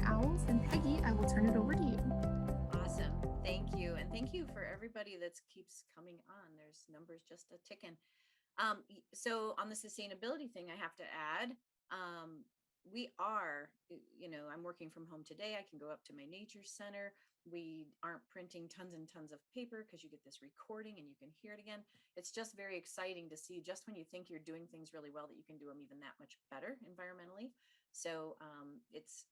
owls. And Peggy, I will turn it over to you. Awesome. Thank you. And thank you for everybody that keeps coming on. There's numbers just a ticking. So on the sustainability thing, I have to add, we are, I'm working from home today. I can go up to my nature center. We aren't printing tons and tons of paper because you get this recording and you can hear it again. It's just very exciting to see just when you think you're doing things really well that you can do them even that much better environmentally. So it's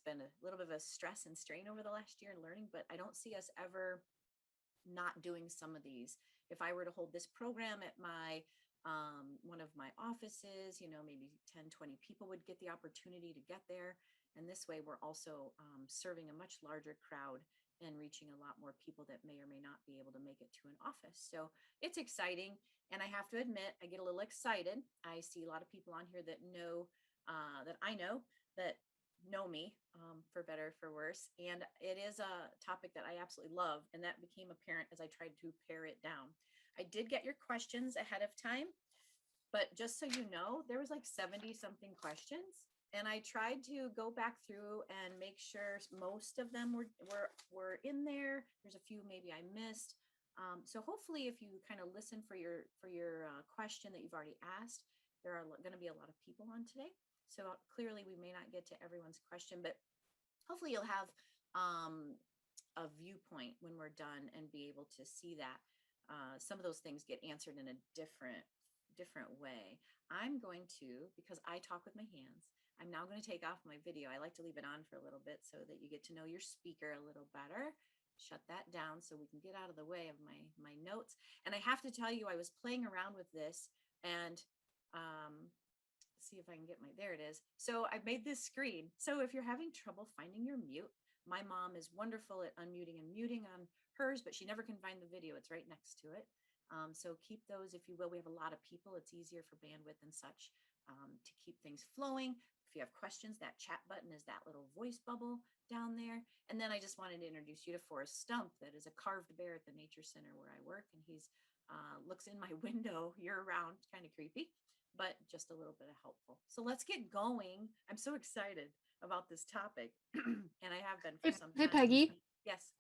been a little bit of a stress and strain over the last year in learning, but I don't see us ever not doing some of these. If I were to hold this program at my one of my offices, maybe 10, 20 people would get the opportunity to get there. And this way we're also serving a much larger crowd and reaching a lot more people that may or may not be able to make it to an office. So it's exciting. And I have to admit, I get a little excited. I see a lot of people on here that know that I know that know me, for better, for worse. And it is a topic that I absolutely love. And that became apparent as I tried to pare it down. I did get your questions ahead of time, but just so you know, there was like 70 something questions. And I tried to go back through and make sure most of them were in there. There's a few maybe I missed. So hopefully, if you kind of listen for your question that you've already asked, there are going to be a lot of people on today. So clearly, we may not get to everyone's question, but hopefully, you'll have a viewpoint when we're done and be able to see that some of those things get answered in a different way. I'm going to, because I talk with my hands, I'm now going to take off my video. I like to leave it on for a little bit so that you get to know your speaker a little better. Shut that down so we can get out of the way of my notes. And I have to tell you, I was playing around with this and see if I can get there it is. So I made this screen. So if you're having trouble finding your mute, my mom is wonderful at unmuting and muting on hers, but she never can find the video. It's right next to it. So keep those, if you will. We have a lot of people. It's easier for bandwidth and such to keep things flowing. If you have questions, that chat button is that little voice bubble down there. And then I just wanted to introduce you to Forrest Stump, that is a carved bear at the Nature Center where I work. And he's looks in my window year round, kind of creepy, but just a little bit of helpful. So let's get going. I'm so excited about this topic, and I have been for Hey, some hey time. Peggy. Yes.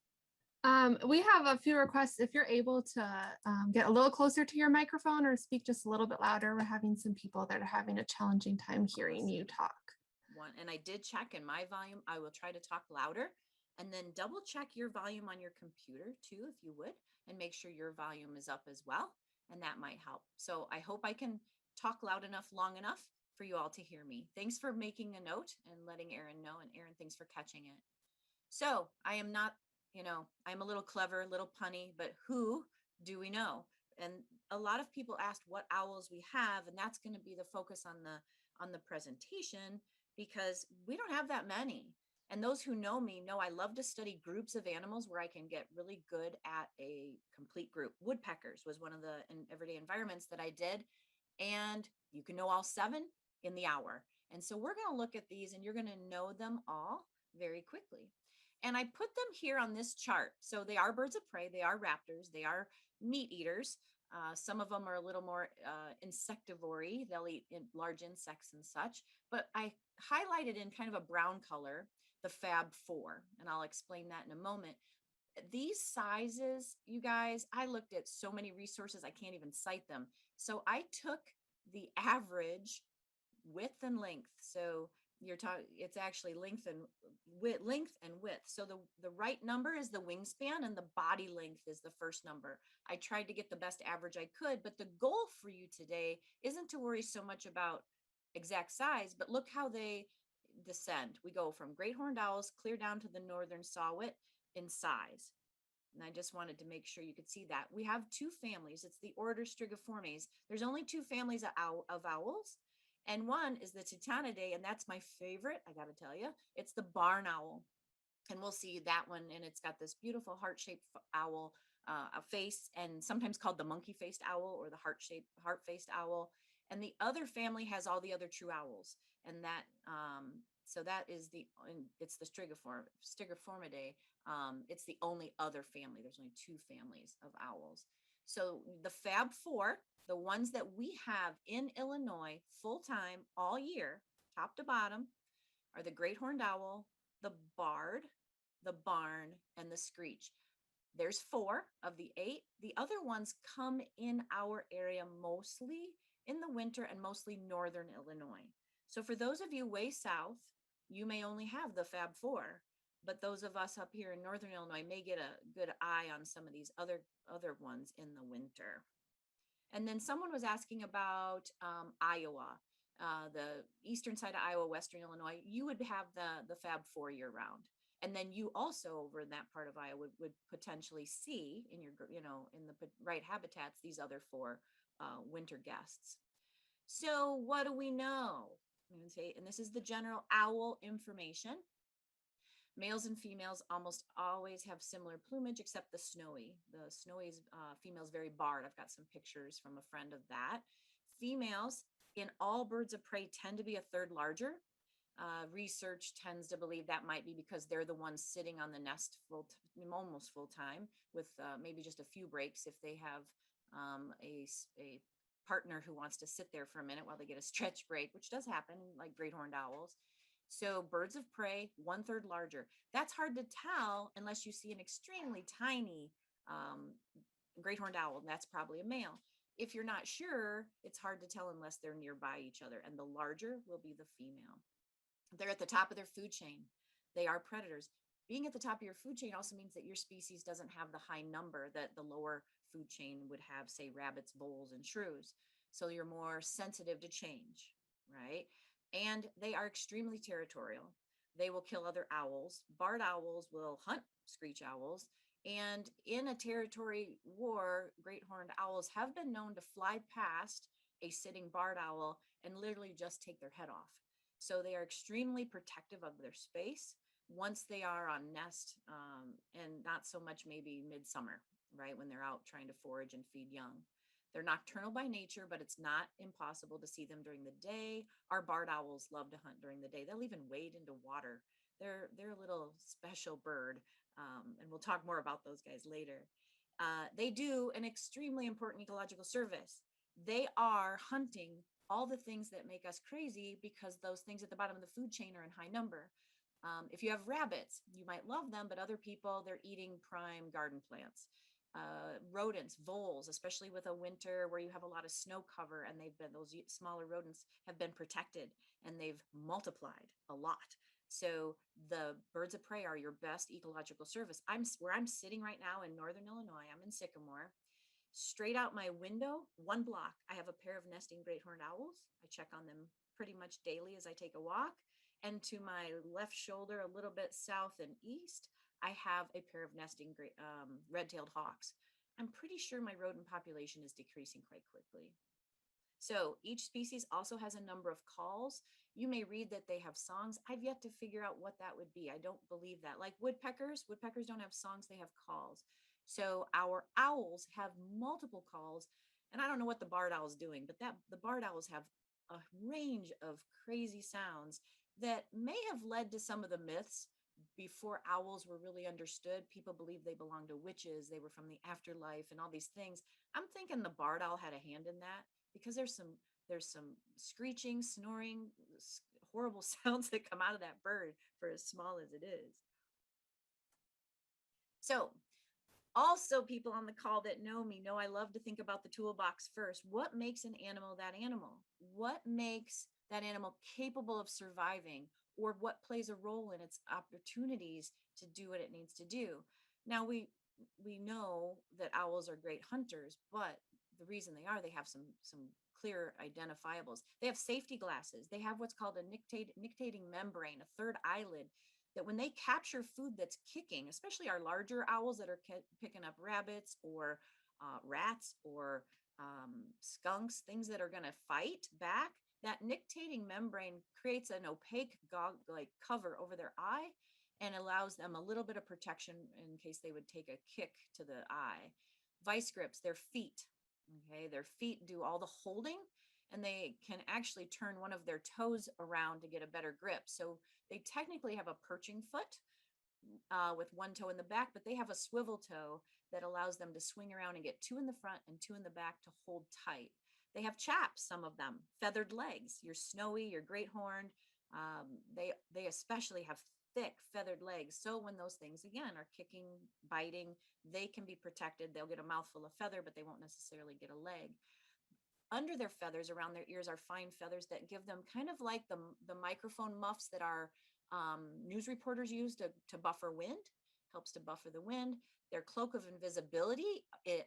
We have a few requests. If you're able to get a little closer to your microphone or speak just a little bit louder, we're having some people that are having a challenging time hearing you talk. And I did check in my volume. I will try to talk louder, and then double check your volume on your computer too, if you would, and make sure your volume is up as well. And that might help. So I hope I can talk loud enough, long enough for you all to hear me. Thanks for making a note and letting Erin know. And Erin, thanks for catching it. So I am not, I'm a little clever, a little punny, but who do we know? And a lot of people asked what owls we have, and that's going to be the focus on the presentation because we don't have that many. And those who know me know I love to study groups of animals where I can get really good at a complete group. Woodpeckers was one of the everyday environments that I did. And you can know all 7 in the hour. And so we're going to look at these and you're going to know them all very quickly. And I put them here on this chart. So they are birds of prey, they are raptors, they are meat eaters. Some of them are a little more insectivory. They'll eat large insects and such. But I highlighted in kind of a brown color the Fab Four, and I'll explain that in a moment. These sizes, you guys, I looked at so many resources, I can't even cite them. So I took the average width and length. So you're talking, it's actually length and width. So the right number is the wingspan and the body length is the first number. I tried to get the best average I could, but the goal for you today isn't to worry so much about exact size, but look how they descend. We go from great horned owls clear down to the northern saw-whet in size. And I just wanted to make sure you could see that. We have 2 families. It's the order Strigiformes. There's only 2 families of owls. And one is the Titanidae, and that's my favorite, I got to tell you. It's the barn owl. And we'll see that one, and it's got this beautiful heart-shaped owl a face, and sometimes called the monkey-faced owl or the heart-faced owl. And the other family has all the other true owls. And that, so that is it's the Strigiformidae. It's the only other family. There's only 2 families of owls. So the Fab Four, the ones that we have in Illinois full time all year, top to bottom, are the great horned owl, the barred, the barn, and the screech. There's 4 of the 8. The other ones come in our area mostly in the winter and mostly northern Illinois. So for those of you way south, you may only have the Fab 4, but those of us up here in northern Illinois may get a good eye on some of these other ones in the winter. And then someone was asking about Iowa, the eastern side of Iowa, western Illinois. You would have the Fab 4 year round. And then you also over in that part of Iowa would potentially see in your, in the right habitats, these other 4 winter guests. So what do we know? I'm going to say, and this is the general owl information. Males and females almost always have similar plumage, except the snowy. The snowy female is very barred. I've got some pictures from a friend of that. Females in all birds of prey tend to be a third larger. Research tends to believe that might be because they're the ones sitting on the nest almost full time, with maybe just a few breaks if they have a partner who wants to sit there for a minute while they get a stretch break, which does happen, like great horned owls. So birds of prey, 1/3 larger. That's hard to tell unless you see an extremely tiny great horned owl, and that's probably a male. If you're not sure, it's hard to tell unless they're nearby each other, and the larger will be the female. They're at the top of their food chain. They are predators. Being at the top of your food chain also means that your species doesn't have the high number that the lower food chain would have, say, rabbits, voles, and shrews. So you're more sensitive to change, right? And they are extremely territorial. They will kill other owls. Barred owls will hunt screech owls. And in a territory war, great horned owls have been known to fly past a sitting barred owl and literally just take their head off. So they are extremely protective of their space once they are on nest, and not so much maybe midsummer, right? When they're out trying to forage and feed young. They're nocturnal by nature, but it's not impossible to see them during the day. Our barred owls love to hunt during the day. They'll even wade into water. They're a little special bird, and we'll talk more about those guys later. They do an extremely important ecological service. They are hunting all the things that make us crazy because those things at the bottom of the food chain are in high number. If you have rabbits, you might love them, but other people, they're eating prime garden plants. Rodents, voles, especially with a winter where you have a lot of snow cover and those smaller rodents have been protected and they've multiplied a lot. So the birds of prey are your best ecological service. Where I'm sitting right now in northern Illinois, I'm in Sycamore. Straight out my window, 1 block, I have a pair of nesting great horned owls. I check on them pretty much daily as I take a walk. And to my left shoulder, a little bit south and east, I have a pair of nesting red-tailed hawks. I'm pretty sure my rodent population is decreasing quite quickly. So each species also has a number of calls. You may read that they have songs. I've yet to figure out what that would be. I don't believe that. Like woodpeckers don't have songs, they have calls. So our owls have multiple calls, and I don't know what the barred owl is doing, but the barred owls have a range of crazy sounds that may have led to some of the myths. Before owls were really understood, people believed they belonged to witches, they were from the afterlife and all these things. I'm thinking the barred owl had a hand in that, because there's some screeching, snoring, horrible sounds that come out of that bird for as small as it is. So also, people on the call that know me know I love to think about the toolbox first. What makes an animal that animal? What makes that animal capable of surviving, or what plays a role in its opportunities to do what it needs to do? Now, we know that owls are great hunters, but the reason they have some clear identifiables. They have safety glasses. They have what's called a nictating membrane, a third eyelid, that when they capture food that's kicking, especially our larger owls that are picking up rabbits or rats or skunks, things that are going to fight back, that nictating membrane creates an opaque like cover over their eye and allows them a little bit of protection in case they would take a kick to the eye. Vice grips, their feet. Okay, their feet do all the holding, and they can actually turn one of their toes around to get a better grip. So they technically have a perching foot with one toe in the back, but they have a swivel toe that allows them to swing around and get 2 in the front and 2 in the back to hold tight. They have chaps, some of them, feathered legs. Your snowy, your great horned, they especially have thick feathered legs. So when those things again are kicking, biting, they can be protected. They'll get a mouthful of feather, but they won't necessarily get a leg. Under their feathers, around their ears, are fine feathers that give them kind of like the microphone muffs that our news reporters use to buffer wind, helps to buffer the wind. Their cloak of invisibility,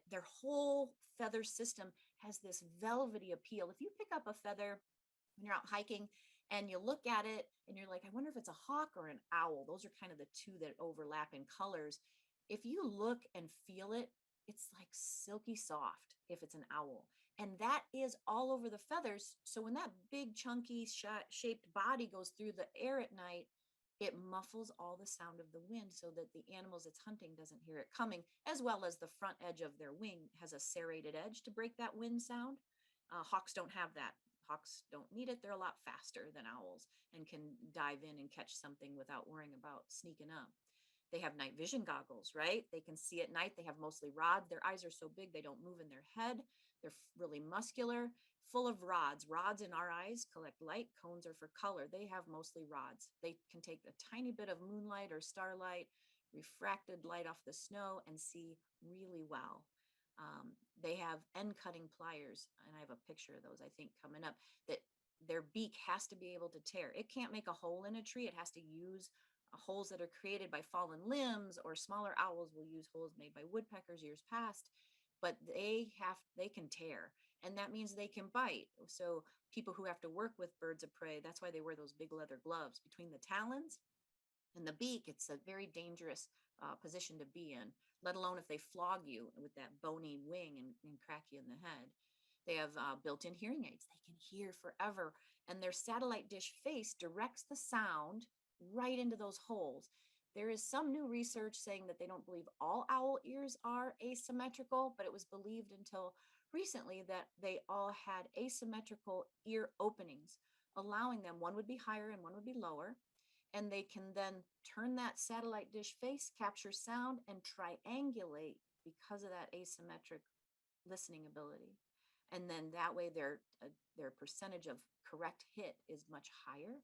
their whole feather system has this velvety appeal. If you pick up a feather when you're out hiking and you look at it and you're like, I wonder if it's a hawk or an owl. Those are kind of the two that overlap in colors. If you look and feel it, it's like silky soft if it's an owl. And that is all over the feathers. So when that big chunky shaped body goes through the air at night, it muffles all the sound of the wind so that the animals it's hunting doesn't hear it coming, as well as the front edge of their wing has a serrated edge to break that wind sound. Hawks don't have that. Hawks don't need it. They're a lot faster than owls and can dive in and catch something without worrying about sneaking up. They have night vision goggles, right? They can see at night. They have mostly rods. Their eyes are so big they don't move in their head. They're really muscular, full of rods. Rods in our eyes collect light. Cones are for color. They have mostly rods. They can take a tiny bit of moonlight or starlight, refracted light off the snow, and see really well. They have end cutting pliers, and I have a picture of those, I think, coming up, that their beak has to be able to tear. It can't make a hole in a tree. It has to use holes that are created by fallen limbs, or smaller owls will use holes made by woodpeckers years past, but they can tear, and that means they can bite. So people who have to work with birds of prey, that's why they wear those big leather gloves. Between the talons and the beak, it's a very dangerous position to be in, let alone if they flog you with that bony wing and crack you in the head. They have built-in hearing aids. They can hear forever, and their satellite dish face directs the sound right into those holes. There is some new research saying that they don't believe all owl ears are asymmetrical, but it was believed until recently that they all had asymmetrical ear openings, allowing them, one would be higher and one would be lower, and they can then turn that satellite dish face, capture sound, and triangulate because of that asymmetric listening ability. And then that way their percentage of correct hit is much higher.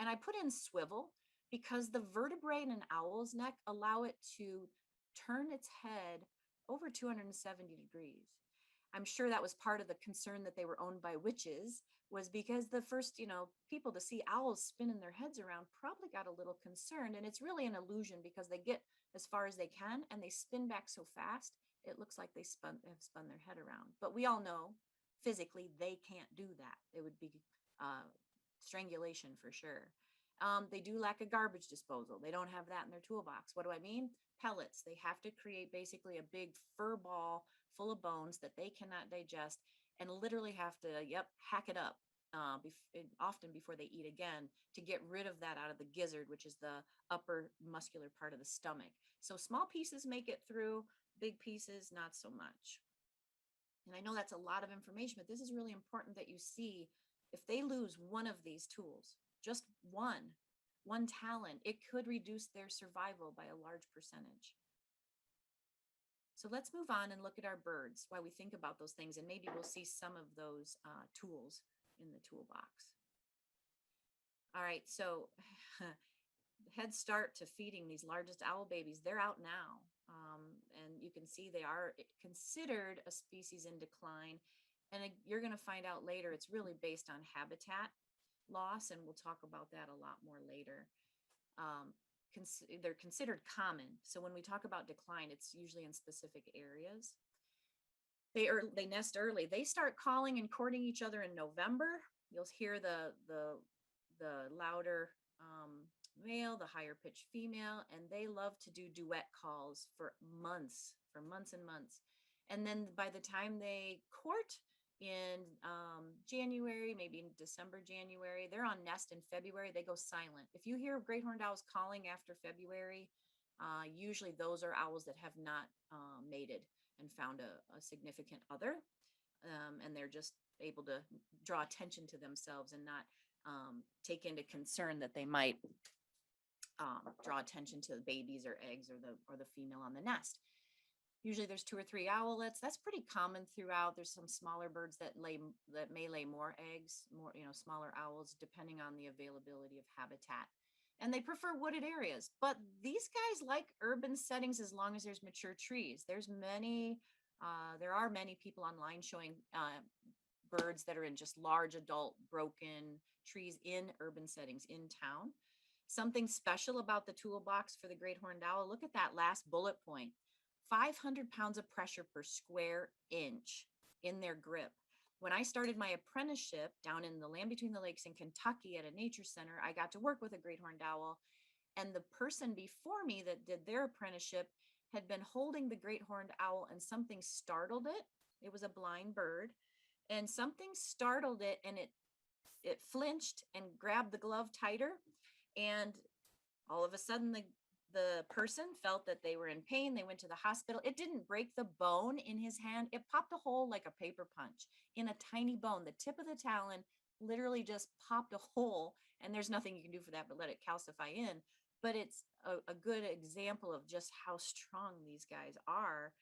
And I put in swivel because the vertebrae in an owl's neck allow it to turn its head over 270 degrees. I'm sure that was part of the concern that they were owned by witches, was because the first, people to see owls spinning their heads around probably got a little concerned. And it's really an illusion because they get as far as they can and they spin back so fast, it looks like they have spun their head around. But we all know physically they can't do that. It would be strangulation for sure. They do lack a garbage disposal. They don't have that in their toolbox. What do I mean? Pellets. They have to create basically a big fur ball full of bones that they cannot digest, and literally have to, hack it up often before they eat again, to get rid of that out of the gizzard, which is the upper muscular part of the stomach. So small pieces make it through, big pieces, not so much. And I know that's a lot of information, but this is really important that you see, if they lose one of these tools, just one talent, it could reduce their survival by a large percentage. So let's move on and look at our birds while we think about those things, and maybe we'll see some of those tools in the toolbox. All right, so head start to feeding these largest owl babies. They're out now, and you can see they are considered a species in decline. And you're going to find out later it's really based on habitat loss, and we'll talk about that a lot more later. They're considered common. So when we talk about decline, it's usually in specific areas. They nest early. They start calling and courting each other in November. You'll hear the louder male, the higher pitched female, and they love to do duet calls for months and months. And then by the time they court in January, maybe in December, January, they're on nest in February, they go silent. If you hear great horned owls calling after February, usually those are owls that have not mated and found a significant other. And they're just able to draw attention to themselves and not take into concern that they might draw attention to the babies or eggs or the female on the nest. Usually there's 2 or 3 owlets. That's pretty common throughout. There's some smaller birds that may lay more eggs, more, smaller owls, depending on the availability of habitat. and they prefer wooded areas. But these guys like urban settings as long as there's mature trees. There are many people online showing birds that are in just large adult broken trees in urban settings in town. Something special about the toolbox for the great horned owl, look at that last bullet point. 500 pounds of pressure per square inch in their grip. When I started my apprenticeship down in the land between the lakes in Kentucky at a nature center, I got to work with a great horned owl. And the person before me that did their apprenticeship had been holding the great horned owl, and something startled it. It was a blind bird, and something startled it, and it flinched and grabbed the glove tighter. And all of a sudden, the person felt that they were in pain. They went to the hospital. It didn't break the bone in his hand. It popped a hole like a paper punch in a tiny bone. The tip of the talon literally just popped a hole, and there's nothing you can do for that but let it calcify in. But it's a good example of just how strong these guys are.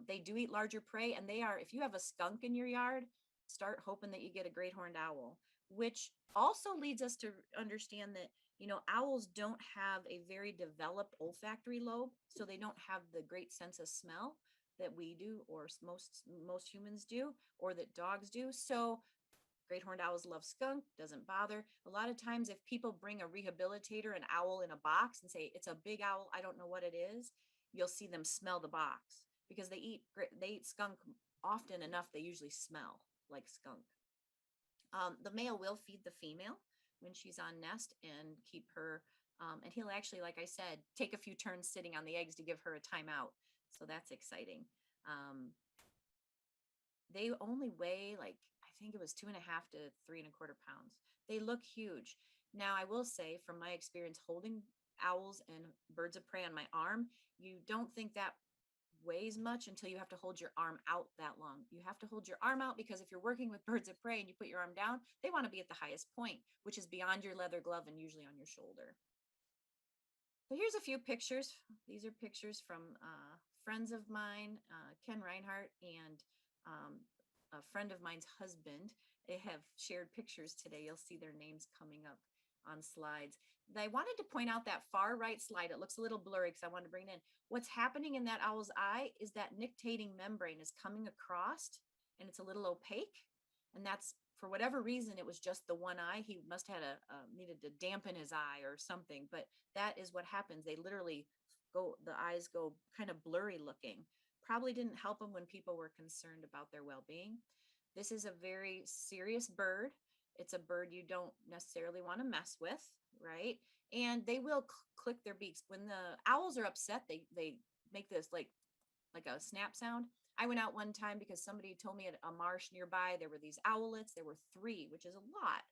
They do eat larger prey, and they are, if you have a skunk in your yard, start hoping that you get a great horned owl, which also leads us to understand that, you know, owls don't have a very developed olfactory lobe, so they don't have the great sense of smell that we do, or most humans do, or that dogs do. So great horned owls love skunk, doesn't bother. A lot of times if people bring a rehabilitator, an owl in a box, and say it's a big owl, I don't know what it is, you'll see them smell the box, because they eat skunk often enough. They usually smell like skunk. The male will feed the female when she's on nest and keep her, and he'll actually, like I said, take a few turns sitting on the eggs to give her a timeout. So that's exciting. They only weigh, like, I think it was 2.5 to 3.25 pounds. They look huge. Now, I will say from my experience holding owls and birds of prey on my arm, you don't think that weighs much until you have to hold your arm out that long. You have to hold your arm out because if you're working with birds of prey and you put your arm down, they want to be at the highest point, which is beyond your leather glove and usually on your shoulder. So here's a few pictures. These are pictures from friends of mine, Ken Reinhardt and a friend of mine's husband. They have shared pictures today. You'll see their names coming up on slides. I wanted to point out that far right slide. It looks a little blurry because I wanted to bring it in. What's happening in that owl's eye is that nictitating membrane is coming across, and it's a little opaque. And that's, for whatever reason, it was just the one eye. He must have had needed to dampen his eye or something, but that is what happens. They literally the eyes go kind of blurry looking. Probably didn't help them when people were concerned about their well-being. This is a very serious bird. It's a bird you don't necessarily want to mess with, right? And they will click their beaks. When the owls are upset, they make this like a snap sound. I went out one time because somebody told me at a marsh nearby there were these owlets. There were 3, which is a lot,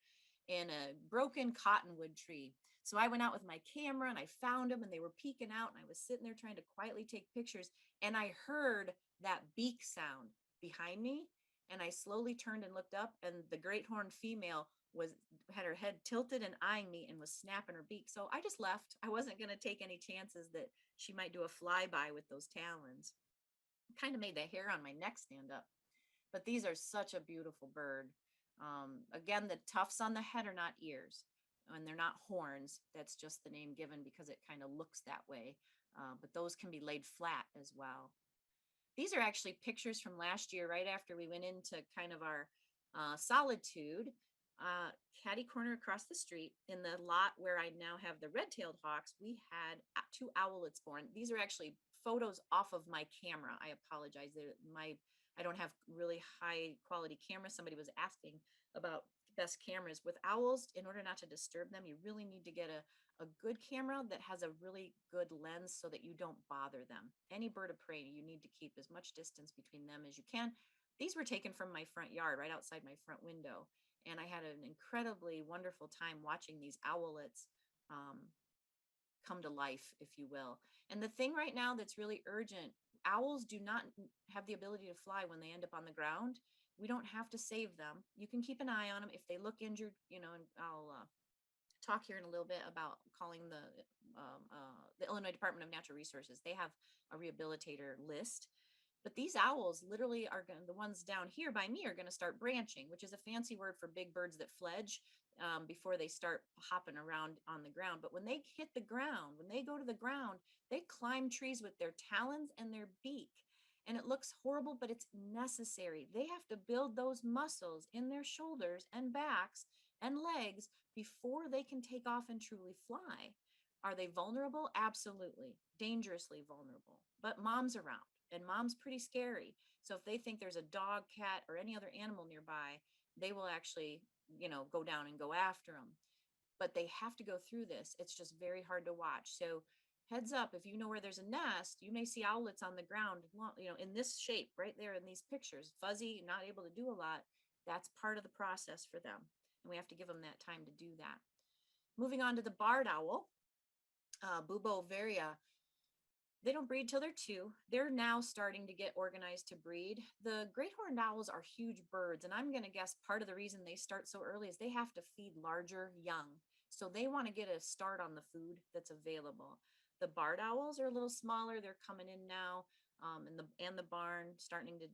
in a broken cottonwood tree. So I went out with my camera and I found them, and they were peeking out, and I was sitting there trying to quietly take pictures, and I heard that beak sound behind me, and I slowly turned and looked up, and the great horned female had her head tilted and eyeing me and was snapping her beak. So I just left. I wasn't going to take any chances that she might do a flyby with those talons. Kind of made the hair on my neck stand up. But these are such a beautiful bird. Again, the tufts on the head are not ears, and they're not horns. That's just the name given because it kind of looks that way. But those can be laid flat as well. These are actually pictures from last year, right after we went into kind of our solitude. Catty corner across the street in the lot where I now have the red-tailed hawks, we had 2 owlets born. These are actually photos off of my camera. I apologize. I don't have really high quality cameras. Somebody was asking about best cameras. With owls, in order not to disturb them, you really need to get a good camera that has a really good lens so that you don't bother them. Any bird of prey, you need to keep as much distance between them as you can. These were taken from my front yard, right outside my front window. And I had an incredibly wonderful time watching these owlets come to life, if you will. And the thing right now that's really urgent, owls do not have the ability to fly when they end up on the ground. We don't have to save them. You can keep an eye on them. If they look injured, you know, and I'll talk here in a little bit about calling the Illinois Department of Natural Resources. They have a rehabilitator list. But these owls literally are going, the ones down here by me are going to start branching, which is a fancy word for big birds that fledge. before they start hopping around on the ground. But when they hit the ground, when they go to the ground, they climb trees with their talons and their beak. And it looks horrible, but it's necessary. They have to build those muscles in their shoulders and backs and legs before they can take off and truly fly. Are they vulnerable? Absolutely. Dangerously vulnerable. But mom's around, and mom's pretty scary. So if they think there's a dog, cat, or any other animal nearby, they will actually, go down and go after them. But they have to go through this. It's just very hard to watch. So heads up, if you know where there's a nest, you may see owlets on the ground, in this shape right there in these pictures, fuzzy, not able to do a lot. That's part of the process for them. And we have to give them that time to do that. Moving on to the barred owl, Bubovaria. They don't breed till they're 2. They're now starting to get organized to breed. The great horned owls are huge birds, and I'm going to guess part of the reason they start so early is they have to feed larger young. So they want to get a start on the food that's available. The barred owls are a little smaller. They're coming in now, and the barn starting to,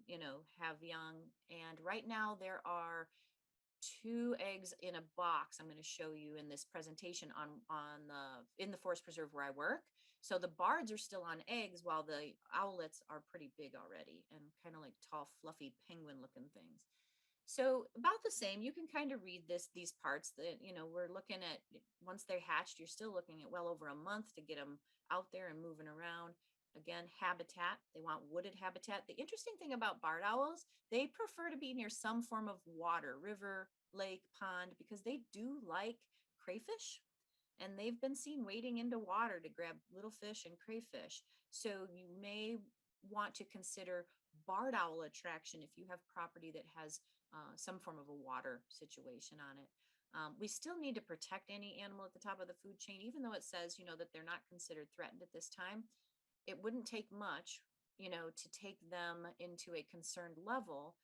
have young. And right now there are 2 eggs in a box. I'm going to show you in this presentation in the forest preserve where I work. So the bards are still on eggs while the owlets are pretty big already and kind of like tall, fluffy penguin looking things. So about the same, you can kind of read these parts that, we're looking at. Once they're hatched, you're still looking at well over a month to get them out there and moving around. Again, habitat, they want wooded habitat. The interesting thing about barred owls, they prefer to be near some form of water, river, lake, pond, because they do like crayfish, and they've been seen wading into water to grab little fish and crayfish. So you may want to consider barred owl attraction if you have property that has some form of a water situation on it. We still need to protect any animal at the top of the food chain, even though it says, that they're not considered threatened at this time. It wouldn't take much, to take them into a concerned level,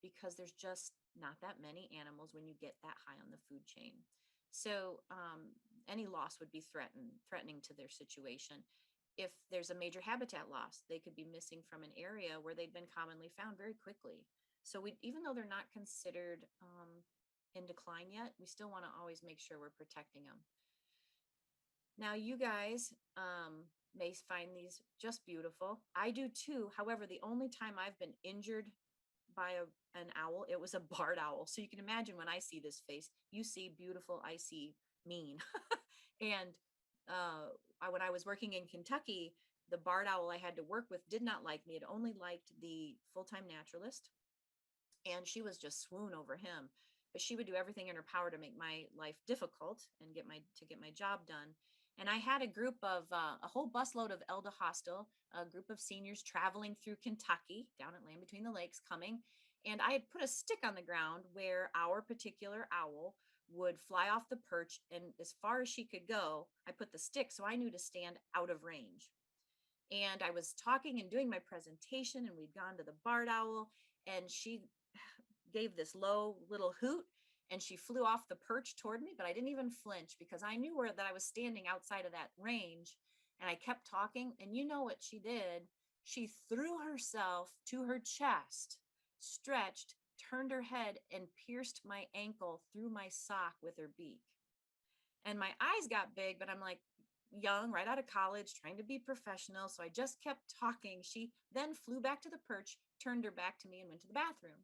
because there's just not that many animals when you get that high on the food chain. So any loss would be threatening to their situation. If there's a major habitat loss, they could be missing from an area where they'd been commonly found very quickly. So even though they're not considered in decline yet, we still want to always make sure we're protecting them. Now, you guys may find these just beautiful. I do too. However, the only time I've been injured by an owl, it was a barred owl. So you can imagine when I see this face, you see beautiful, I see mean. And when I was working in Kentucky, the barred owl I had to work with did not like me. It only liked the full-time naturalist, and she was just swoon over him. But she would do everything in her power to make my life difficult and get my job done. And I had a group of a whole busload of Elda Hostel, a group of seniors traveling through Kentucky, down at Land Between the Lakes, coming. And I had put a stick on the ground where our particular owl would fly off the perch, and as far as she could go, I put the stick so I knew to stand out of range. And I was talking and doing my presentation, and we'd gone to the barred owl, and she gave this low little hoot, and she flew off the perch toward me, but I didn't even flinch because I knew that I was standing outside of that range. And I kept talking, and you know what she did? She threw herself to her chest, stretched, turned her head, and pierced my ankle through my sock with her beak. And my eyes got big, but I'm like young, right out of college, trying to be professional. So I just kept talking. She then flew back to the perch, turned her back to me, and went to the bathroom.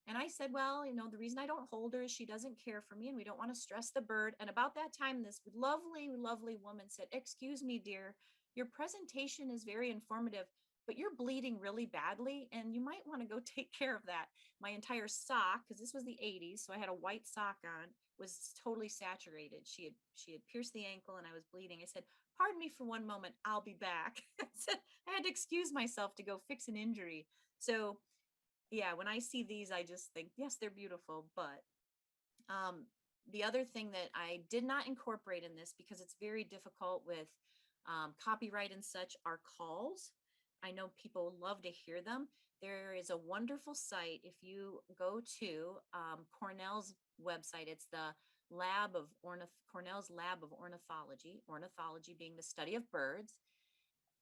And I said, well, the reason I don't hold her is she doesn't care for me, and we don't want to stress the bird. And about that time, this lovely, lovely woman said, excuse me, dear, your presentation is very informative, but you're bleeding really badly, and you might want to go take care of that. My entire sock, because this was the 80s, so I had a white sock on, was totally saturated. She had pierced the ankle, and I was bleeding. I said, pardon me for one moment, I'll be back. I had to excuse myself to go fix an injury. So yeah, when I see these, I just think, yes, they're beautiful. But the other thing that I did not incorporate in this, because it's very difficult with copyright and such, are calls. I know people love to hear them. There is a wonderful site. If you go to Cornell's website, it's the Cornell's Lab of ornithology being the study of birds.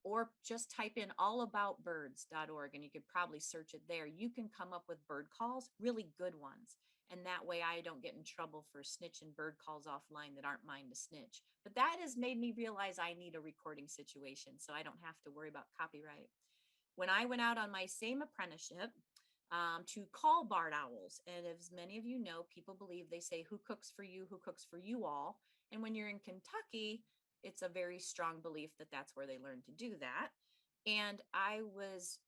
Or just type in allaboutbirds.org, and you could probably search it there. You can come up with bird calls, really good ones. And that way I don't get in trouble for snitching bird calls offline that aren't mine to snitch. But that has made me realize I need a recording situation so I don't have to worry about copyright. When I went out on my same apprenticeship to call barred owls, and as many of you know, people believe they say, who cooks for you, who cooks for you all. And when you're in Kentucky, it's a very strong belief that that's where they learn to do that. And I was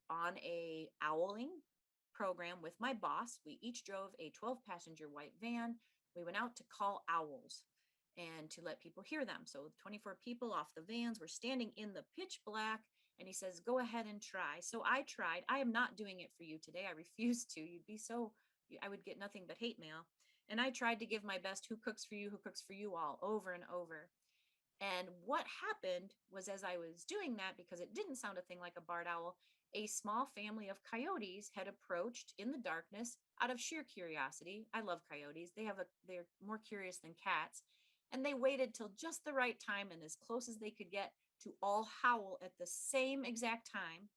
on a owling program with my boss. We each drove a 12-passenger white van. We went out to call owls and to let people hear them. So 24 people off the vans were standing in the pitch black, and he says, go ahead and try. So I tried. I am not doing it for you today. I refuse to. You'd be so, I would get nothing but hate mail. And I tried to give my best, who cooks for you, who cooks for you all, over and over. And what happened was, as I was doing that, because it didn't sound a thing like a barred owl, a small family of coyotes had approached in the darkness out of sheer curiosity. I love coyotes. They're more curious than cats. And they waited till just the right time and as close as they could get to all howl at the same exact time.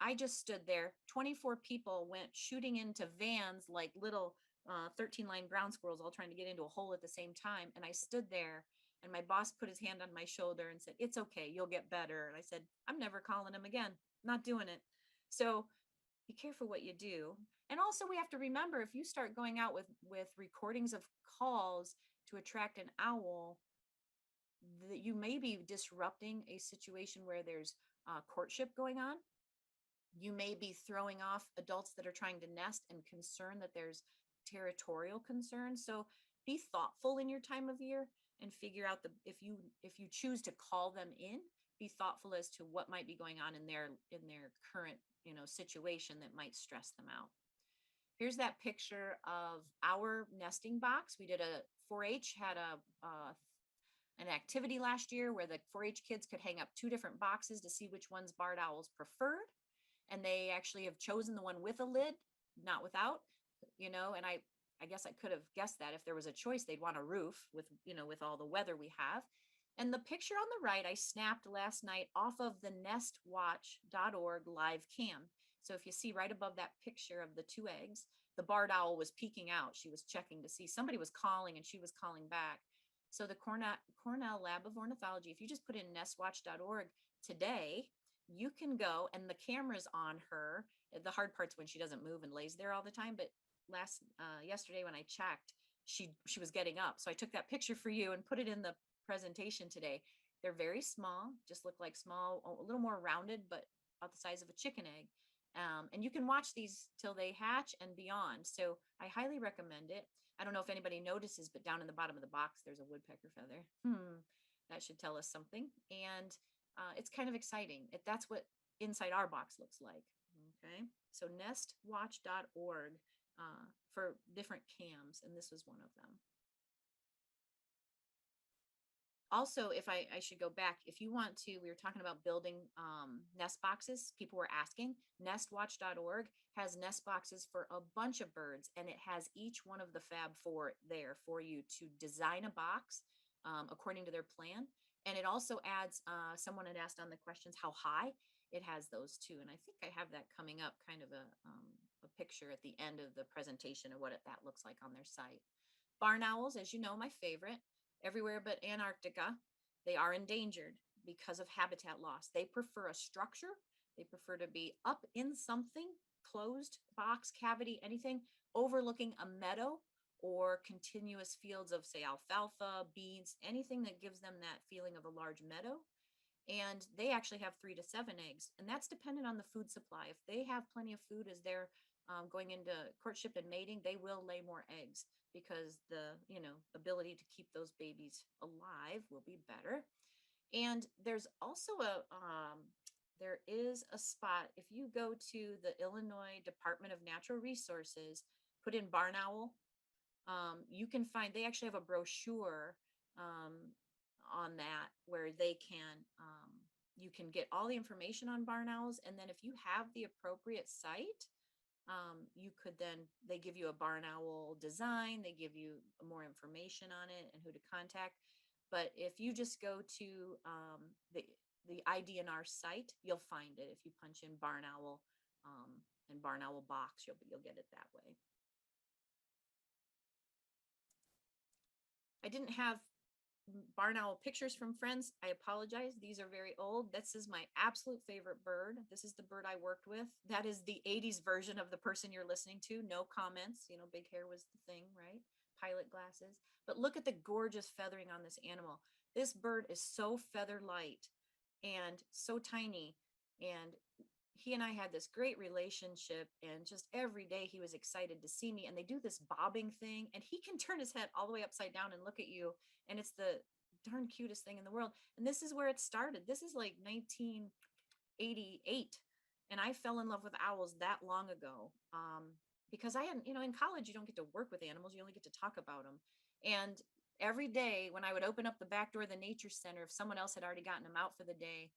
I just stood there. 24 people went shooting into vans like little 13-line ground squirrels, all trying to get into a hole at the same time. And I stood there, and my boss put his hand on my shoulder and said, it's okay, you'll get better. And I said, I'm never calling him again, not doing it. So be careful what you do. And also, we have to remember, if you start going out with recordings of calls to attract an owl, that you may be disrupting a situation where there's courtship going on. You may be throwing off adults that are trying to nest and concerned that there's territorial concerns. So be thoughtful in your time of year and figure out if you choose to call them in, be thoughtful as to what might be going on in their current, situation that might stress them out. Here's that picture of our nesting box. We did a 4-H had an activity last year where the 4-H kids could hang up 2 different boxes to see which ones barred owls preferred. And they actually have chosen the one with a lid, not without, and I guess I could have guessed that if there was a choice, they'd want a roof with all the weather we have. And the picture on the right, I snapped last night off of the nestwatch.org live cam. So if you see right above that picture of the 2 eggs, the barred owl was peeking out. She was checking to see somebody was calling, and she was calling back. So the Cornell Lab of Ornithology, if you just put in nestwatch.org today, you can go, and the camera's on her. The hard part's when she doesn't move and lays there all the time. But yesterday when I checked, she was getting up. So I took that picture for you and put it in the presentation today. They're very small, just look like small, a little more rounded, but about the size of a chicken egg. And you can watch these till they hatch and beyond. So I highly recommend it. I don't know if anybody notices, but down in the bottom of the box, there's a woodpecker feather. That should tell us something. And it's kind of exciting. That's what inside our box looks like. Okay. So nestwatch.org for different cams. And this was one of them. Also, if I should go back, if you want to, we were talking about building nest boxes. People were asking. Nestwatch.org has nest boxes for a bunch of birds, and it has each one of the Fab Four there for you to design a box according to their plan. And it also adds, someone had asked on the questions how high. It has those too. And I think I have that coming up, kind of a picture at the end of the presentation of what that looks like on their site. Barn owls, as you know, my favorite. Everywhere but Antarctica, they are endangered because of habitat loss. They prefer a structure. They prefer to be up in something, closed box, cavity, anything, overlooking a meadow or continuous fields of, say, alfalfa, beans, anything that gives them that feeling of a large meadow. And they actually have 3 to 7 eggs, and that's dependent on the food supply. If they have plenty of food as they're going into courtship and mating, they will lay more eggs because the ability to keep those babies alive will be better. And there's also there is a spot, if you go to the Illinois Department of Natural Resources, put in barn owl, you can find, they actually have a brochure on that where they can, you can get all the information on barn owls. And then if you have the appropriate site, you could then, they give you a barn owl design, they give you more information on it and who to contact. But if you just go to the IDNR site, you'll find it. If you punch in barn owl and barn owl box, you'll get it that way. I didn't have barn owl pictures from friends. I apologize. These are very old. This is my absolute favorite bird. This is the bird I worked with. That is the 80s version of the person you're listening to. No comments. You know, big hair was the thing, right? Pilot glasses. But look at the gorgeous feathering on this animal. This bird is so feather light and so tiny. And he and I had this great relationship, and just every day he was excited to see me. And they do this bobbing thing, and he can turn his head all the way upside down and look at you. And it's the darn cutest thing in the world. And this is where it started. This is like 1988. And I fell in love with owls that long ago. Because I hadn't, in college, you don't get to work with animals, you only get to talk about them. And every day when I would open up the back door of the nature center, if someone else had already gotten them out for the day,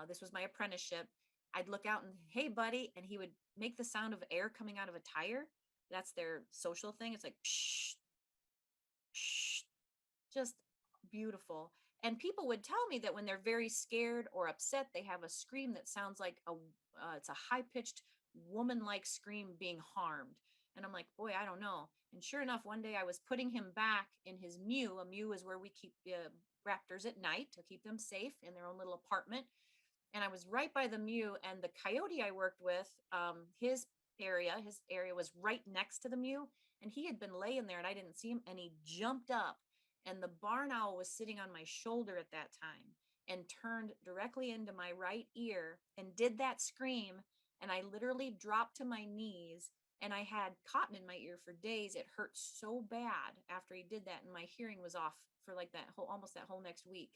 this was my apprenticeship. I'd look out and, hey, buddy, and he would make the sound of air coming out of a tire. That's their social thing. It's like, psh, psh, just beautiful. And people would tell me that when they're very scared or upset, they have a scream that sounds like it's a high pitched woman like scream being harmed. And I'm like, boy, I don't know. And sure enough, one day I was putting him back in his mew. A mew is where we keep raptors at night to keep them safe in their own little apartment. And I was right by the mew, and the coyote I worked with, his area was right next to the mew, and he had been laying there and I didn't see him, and he jumped up, and the barn owl was sitting on my shoulder at that time and turned directly into my right ear and did that scream. And I literally dropped to my knees, and I had cotton in my ear for days. It hurt so bad after he did that, and my hearing was off for like almost that whole next week.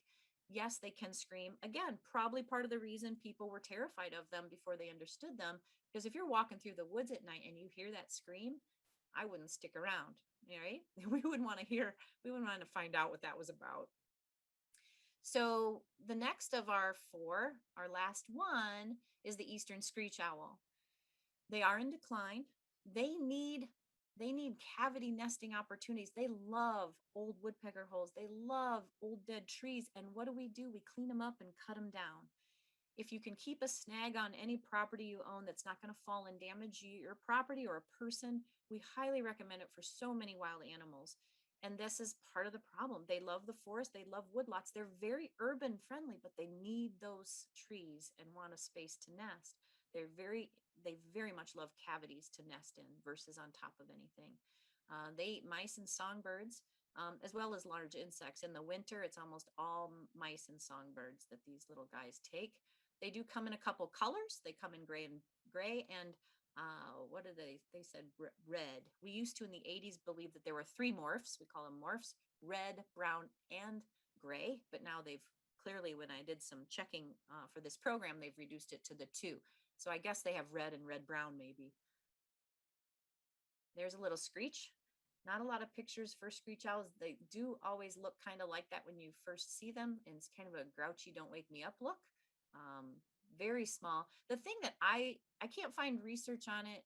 Yes, they can scream. Again, probably part of the reason people were terrified of them before they understood them. Because if you're walking through the woods at night and you hear that scream, I wouldn't stick around, right? We wouldn't want to find out what that was about. So the next of our four, our last one, is the eastern screech owl. They are in decline. They need cavity nesting opportunities. They love old woodpecker holes. They love old dead trees. And what do? We clean them up and cut them down. If you can keep a snag on any property you own that's not going to fall and damage your property or a person, we highly recommend it for so many wild animals. And this is part of the problem. They love the forest. They love woodlots. They're very urban friendly, but they need those trees and want a space to nest. They very much love cavities to nest in versus on top of anything. They eat mice and songbirds, as well as large insects. In the winter, it's almost all mice and songbirds that these little guys take. They do come in a couple colors. They come in gray and what are they? They said red. We used to in the 80s believe that there were three morphs. We call them morphs: red, brown, and gray. But now they've clearly, when I did some checking for this program, they've reduced it to the two. So I guess they have red and red brown maybe. There's a little screech. Not a lot of pictures for screech owls. They do always look kind of like that when you first see them. And it's kind of a grouchy, don't wake me up look. Very small. The thing that I can't find research on it,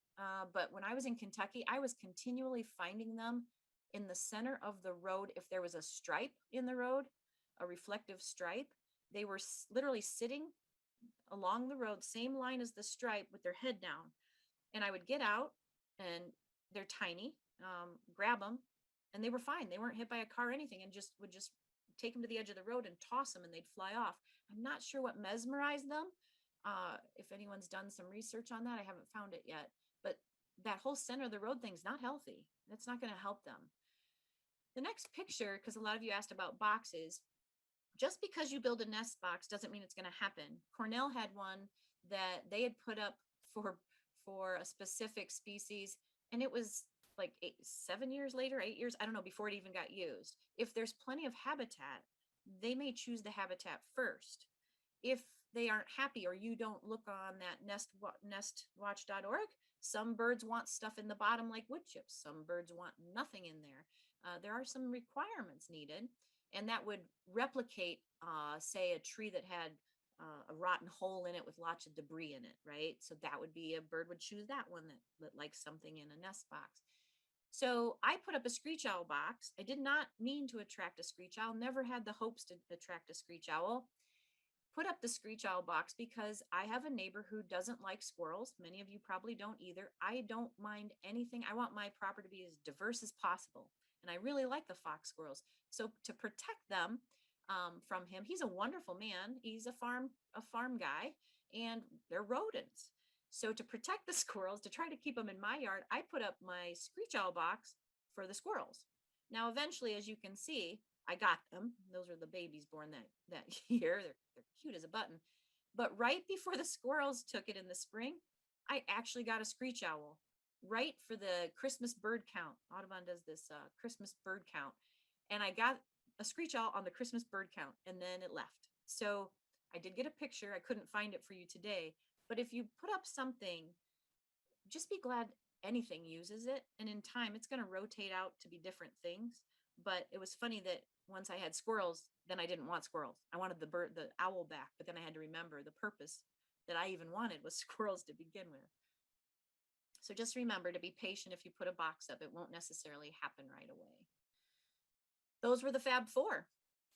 but when I was in Kentucky, I was continually finding them in the center of the road. If there was a stripe in the road, a reflective stripe, they were literally sitting along the road, same line as the stripe with their head down. And I would get out, and they're tiny, grab them, and they were fine. They weren't hit by a car or anything, and would just take them to the edge of the road and toss them, and they'd fly off. I'm not sure what mesmerized them. If anyone's done some research on that, I haven't found it yet. But that whole center of the road thing is not healthy. That's not going to help them. The next picture, because a lot of you asked about boxes, just because you build a nest box doesn't mean it's going to happen. Cornell had one that they had put up for a specific species, and it was like 7 years later, 8 years, I don't know, before it even got used. If there's plenty of habitat, they may choose the habitat first. If they aren't happy, or you don't look on that nestwatch.org, some birds want stuff in the bottom like wood chips. Some birds want nothing in there. There are some requirements needed, and that would replicate, say, a tree that had a rotten hole in it with lots of debris in it, right? So that would be, a bird would choose that one that likes something in a nest box. So I put up a screech owl box. I did not mean to attract a screech owl, never had the hopes to attract a screech owl. Put up the screech owl box because I have a neighbor who doesn't like squirrels. Many of you probably don't either. I don't mind anything. I want my property to be as diverse as possible. and I really like the fox squirrels. So to protect them from him, he's a wonderful man. He's a farm guy, and they're rodents. So to protect the squirrels, to try to keep them in my yard, I put up my screech owl box for the squirrels. Now, eventually, as you can see, I got them. Those are the babies born that year. They're cute as a button. But right before the squirrels took it in the spring, I actually got a screech owl right for the Christmas bird count. Audubon does this Christmas bird count. And I got a screech owl on the Christmas bird count, and then it left. So I did get a picture. I couldn't find it for you today. But if you put up something, just be glad anything uses it. And in time, it's going to rotate out to be different things. But it was funny that once I had squirrels, then I didn't want squirrels. I wanted the owl back. But then I had to remember the purpose that I even wanted was squirrels to begin with. So just remember to be patient. If you put a box up, it won't necessarily happen right away. Those were the Fab Four.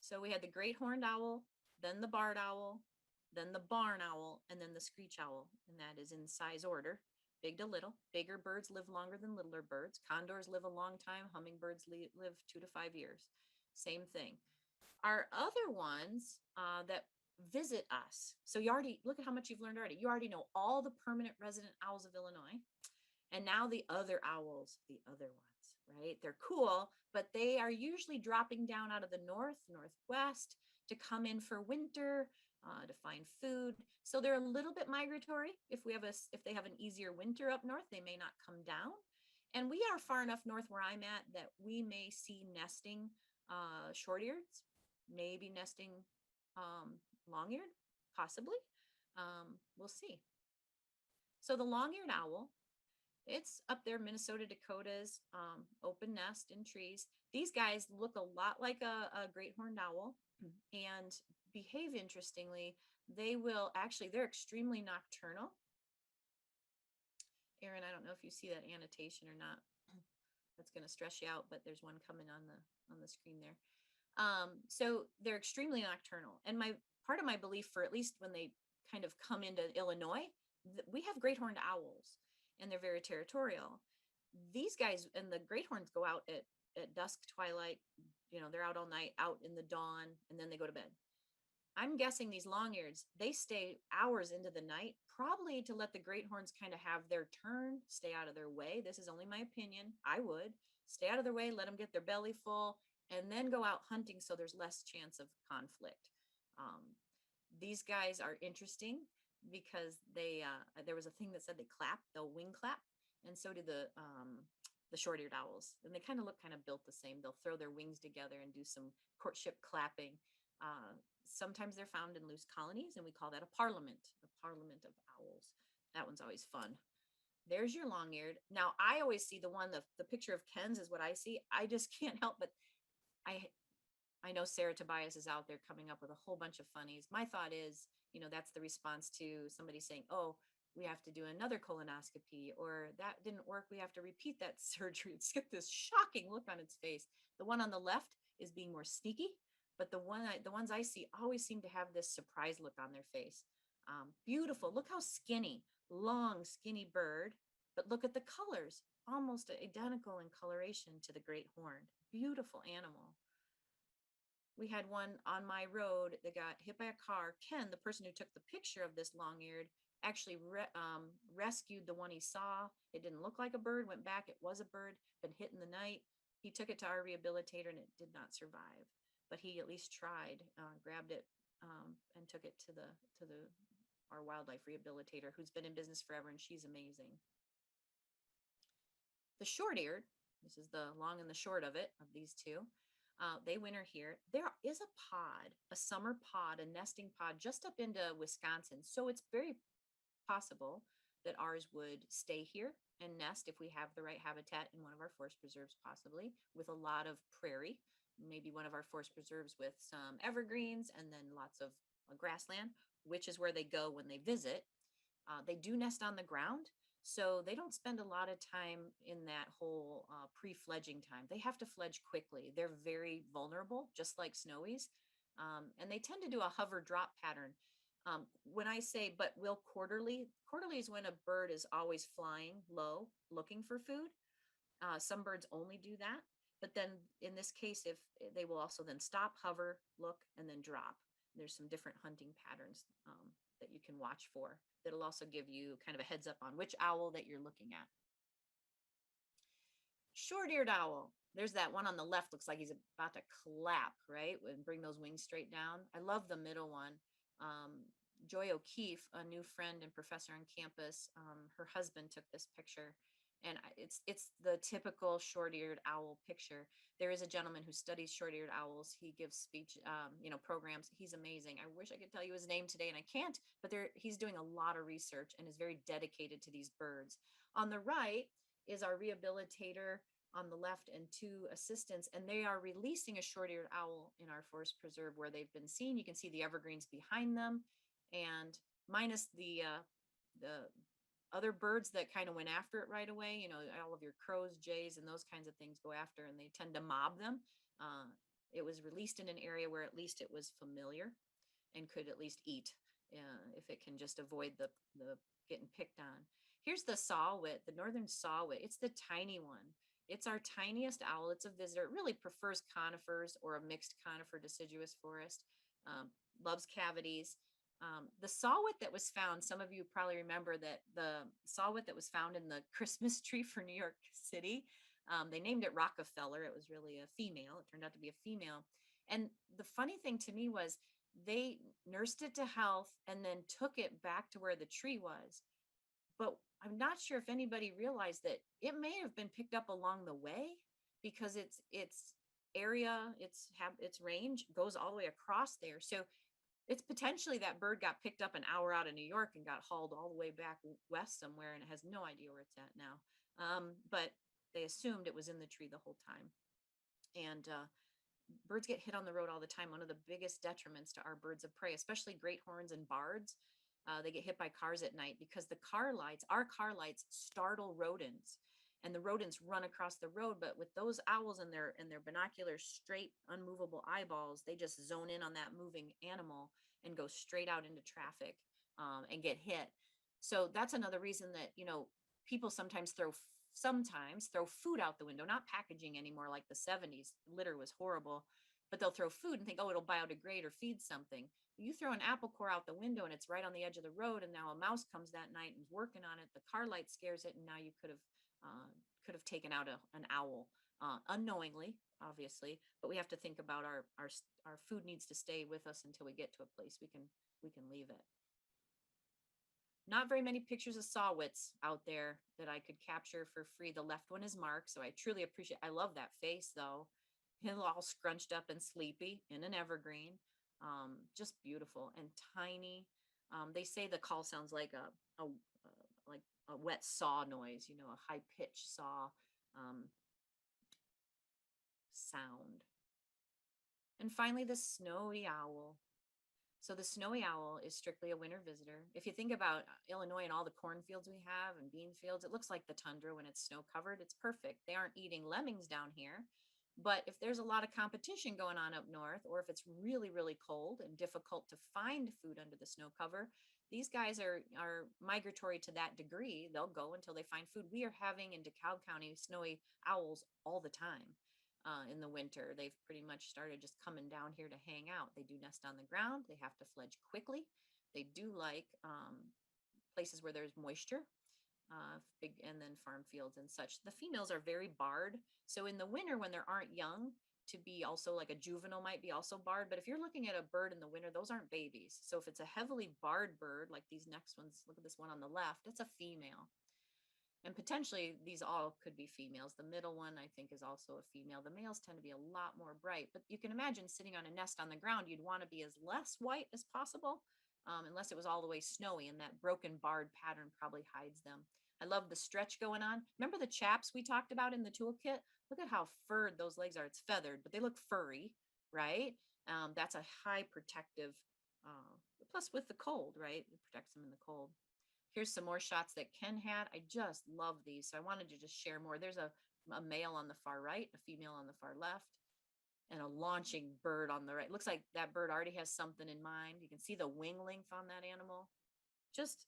So we had the great horned owl, then the barred owl, then the barn owl, and then the screech owl. And that is in size order, big to little. Bigger birds live longer than littler birds. Condors live a long time. Hummingbirds live 2 to 5 years. Same thing. Our other ones that visit us. So you already, look at how much you've learned already. You already know all the permanent resident owls of Illinois. And now the other owls, the other ones, right? They're cool, but they are usually dropping down out of the northwest to come in for winter, to find food. So they're a little bit migratory. If they have an easier winter up north, they may not come down. And we are far enough north where I'm at that we may see nesting short-eareds, maybe nesting long-eared, possibly. We'll see. So the long-eared owl, it's up there, Minnesota, Dakotas, open nest in trees. These guys look a lot like a great horned owl and behave interestingly. They're extremely nocturnal. Aaron, I don't know if you see that annotation or not. That's going to stress you out, but there's one coming on the screen there. So they're extremely nocturnal. And part of my belief, for at least when they kind of come into Illinois, we have great horned owls. And they're very territorial. These guys and the great horns go out at dusk, twilight, they're out all night, out in the dawn, and then they go to bed. I'm guessing these long-eareds, they stay hours into the night, probably to let the great horns kind of have their turn, stay out of their way. This is only my opinion. I would stay out of their way, let them get their belly full, and then go out hunting so there's less chance of conflict. These guys are interesting because there was a thing that said they'll wing clap, and so do the short-eared owls, and they kind of look built the same. They'll throw their wings together and do some courtship clapping. Sometimes they're found in loose colonies, and we call that a parliament of owls. That one's always fun. There's your long-eared. Now I always see the picture of Ken's is what I see. I just can't help but I know Sarah Tobias is out there coming up with a whole bunch of funnies. My thought is, that's the response to somebody saying, oh, we have to do another colonoscopy, or that didn't work, we have to repeat that surgery. It's got this shocking look on its face. The one on the left is being more sneaky, but the ones I see always seem to have this surprise look on their face. Beautiful. Look how skinny, long, skinny bird, but look at the colors, almost identical in coloration to the great horned. Beautiful animal. We had one on my road that got hit by a car. Ken, the person who took the picture of this long-eared, actually rescued the one he saw. It didn't look like a bird, went back, it was a bird, been hit in the night. He took it to our rehabilitator and it did not survive, but he at least tried, grabbed it and took it to our wildlife rehabilitator, who's been in business forever, and she's amazing. The short-eared, this is the long and the short of these two. They winter here. There is a pod, a summer pod, a nesting pod just up into Wisconsin. So it's very possible that ours would stay here and nest if we have the right habitat in one of our forest preserves, possibly with a lot of prairie, maybe one of our forest preserves with some evergreens and then lots of grassland, which is where they go when they visit. They do nest on the ground. So they don't spend a lot of time in that whole pre-fledging time. They have to fledge quickly. They're very vulnerable, just like snowies. And they tend to do a hover drop pattern. When I say, but will quarterly is when a bird is always flying low, looking for food. Some birds only do that. But then in this case, if they will also then stop, hover, look, and then drop. There's some different hunting patterns that you can watch for. That'll also give you kind of a heads up on which owl that you're looking at. Short-eared owl. There's that one on the left, looks like he's about to clap, right? And bring those wings straight down. I love the middle one. Joy O'Keefe, a new friend and professor on campus, her husband took this picture, and it's the typical short-eared owl picture. There is a gentleman who studies short-eared owls. He gives speech, programs. He's amazing. I wish I could tell you his name today, and I can't. But he's doing a lot of research and is very dedicated to these birds. On the right is our rehabilitator on the left and two assistants, and they are releasing a short-eared owl in our forest preserve where they've been seen. You can see the evergreens behind them, and minus the other birds that kind of went after it right away. All of your crows, jays, and those kinds of things go after, and they tend to mob them. It was released in an area where at least it was familiar and could at least eat, if it can just avoid the getting picked on. Here's the saw-whet, the northern saw-whet. It's the tiny one. It's our tiniest owl. It's a visitor. It really prefers conifers or a mixed conifer deciduous forest. Loves cavities. The saw-whet that was found, some of you probably remember that the saw-whet that was found in the Christmas tree for New York City, they named it Rockefeller. It was really a female. It turned out to be a female. And the funny thing to me was they nursed it to health and then took it back to where the tree was. But I'm not sure if anybody realized that it may have been picked up along the way, because its area, its range goes all the way across there. So it's potentially that bird got picked up an hour out of New York and got hauled all the way back west somewhere, and it has no idea where it's at now. But they assumed it was in the tree the whole time. And birds get hit on the road all the time. One of the biggest detriments to our birds of prey, especially great horns and bards, they get hit by cars at night because our car lights startle rodents, and the rodents run across the road. But with those owls and their binocular, straight, unmovable eyeballs, they just zone in on that moving animal and go straight out into traffic, and get hit. So that's another reason that, people sometimes throw food out the window, not packaging anymore like the 70s. Litter was horrible, but they'll throw food and think, oh, it'll biodegrade or feed something. You throw an apple core out the window and it's right on the edge of the road, and now a mouse comes that night and is working on it. The car light scares it, and now you could have taken out an owl, unknowingly, obviously. But we have to think about our food needs to stay with us until we get to a place we can leave it. Not very many pictures of saw-whets out there that I could capture for free. The left one is Mark, so I truly appreciate. I love that face though. He's all scrunched up and sleepy in an evergreen. Just beautiful and tiny. They say the call sounds like a wet saw noise, a high pitched saw sound. And finally, the snowy owl. So the snowy owl is strictly a winter visitor. If you think about Illinois and all the cornfields we have and bean fields, it looks like the tundra when it's snow covered. It's perfect. They aren't eating lemmings down here. But if there's a lot of competition going on up north, or if it's really, really cold and difficult to find food under the snow cover, these guys are migratory to that degree. They'll go until they find food. We are having in DeKalb County snowy owls all the time. In the winter, they've pretty much started just coming down here to hang out. They do nest on the ground. They have to fledge quickly. They do like places where there's moisture, and then farm fields and such. The females are very barred. So in the winter, when there aren't young, to be also like a juvenile might be also barred. But if you're looking at a bird in the winter, those aren't babies. So if it's a heavily barred bird, like these next ones, look at this one on the left, it's a female. And potentially these all could be females. The middle one, I think, is also a female. The males tend to be a lot more bright, but you can imagine sitting on a nest on the ground, you'd want to be as less white as possible, unless it was all the way snowy, and that broken barred pattern probably hides them. I love the stretch going on. Remember the chaps we talked about in the toolkit? Look at how furred those legs are. It's feathered, but they look furry, right? That's a high protective, plus with the cold, right? It protects them in the cold. Here's some more shots that Ken had. I just love these. So I wanted to just share more. There's a male on the far right, a female on the far left, and a launching bird on the right. Looks like that bird already has something in mind. You can see the wing length on that animal. Just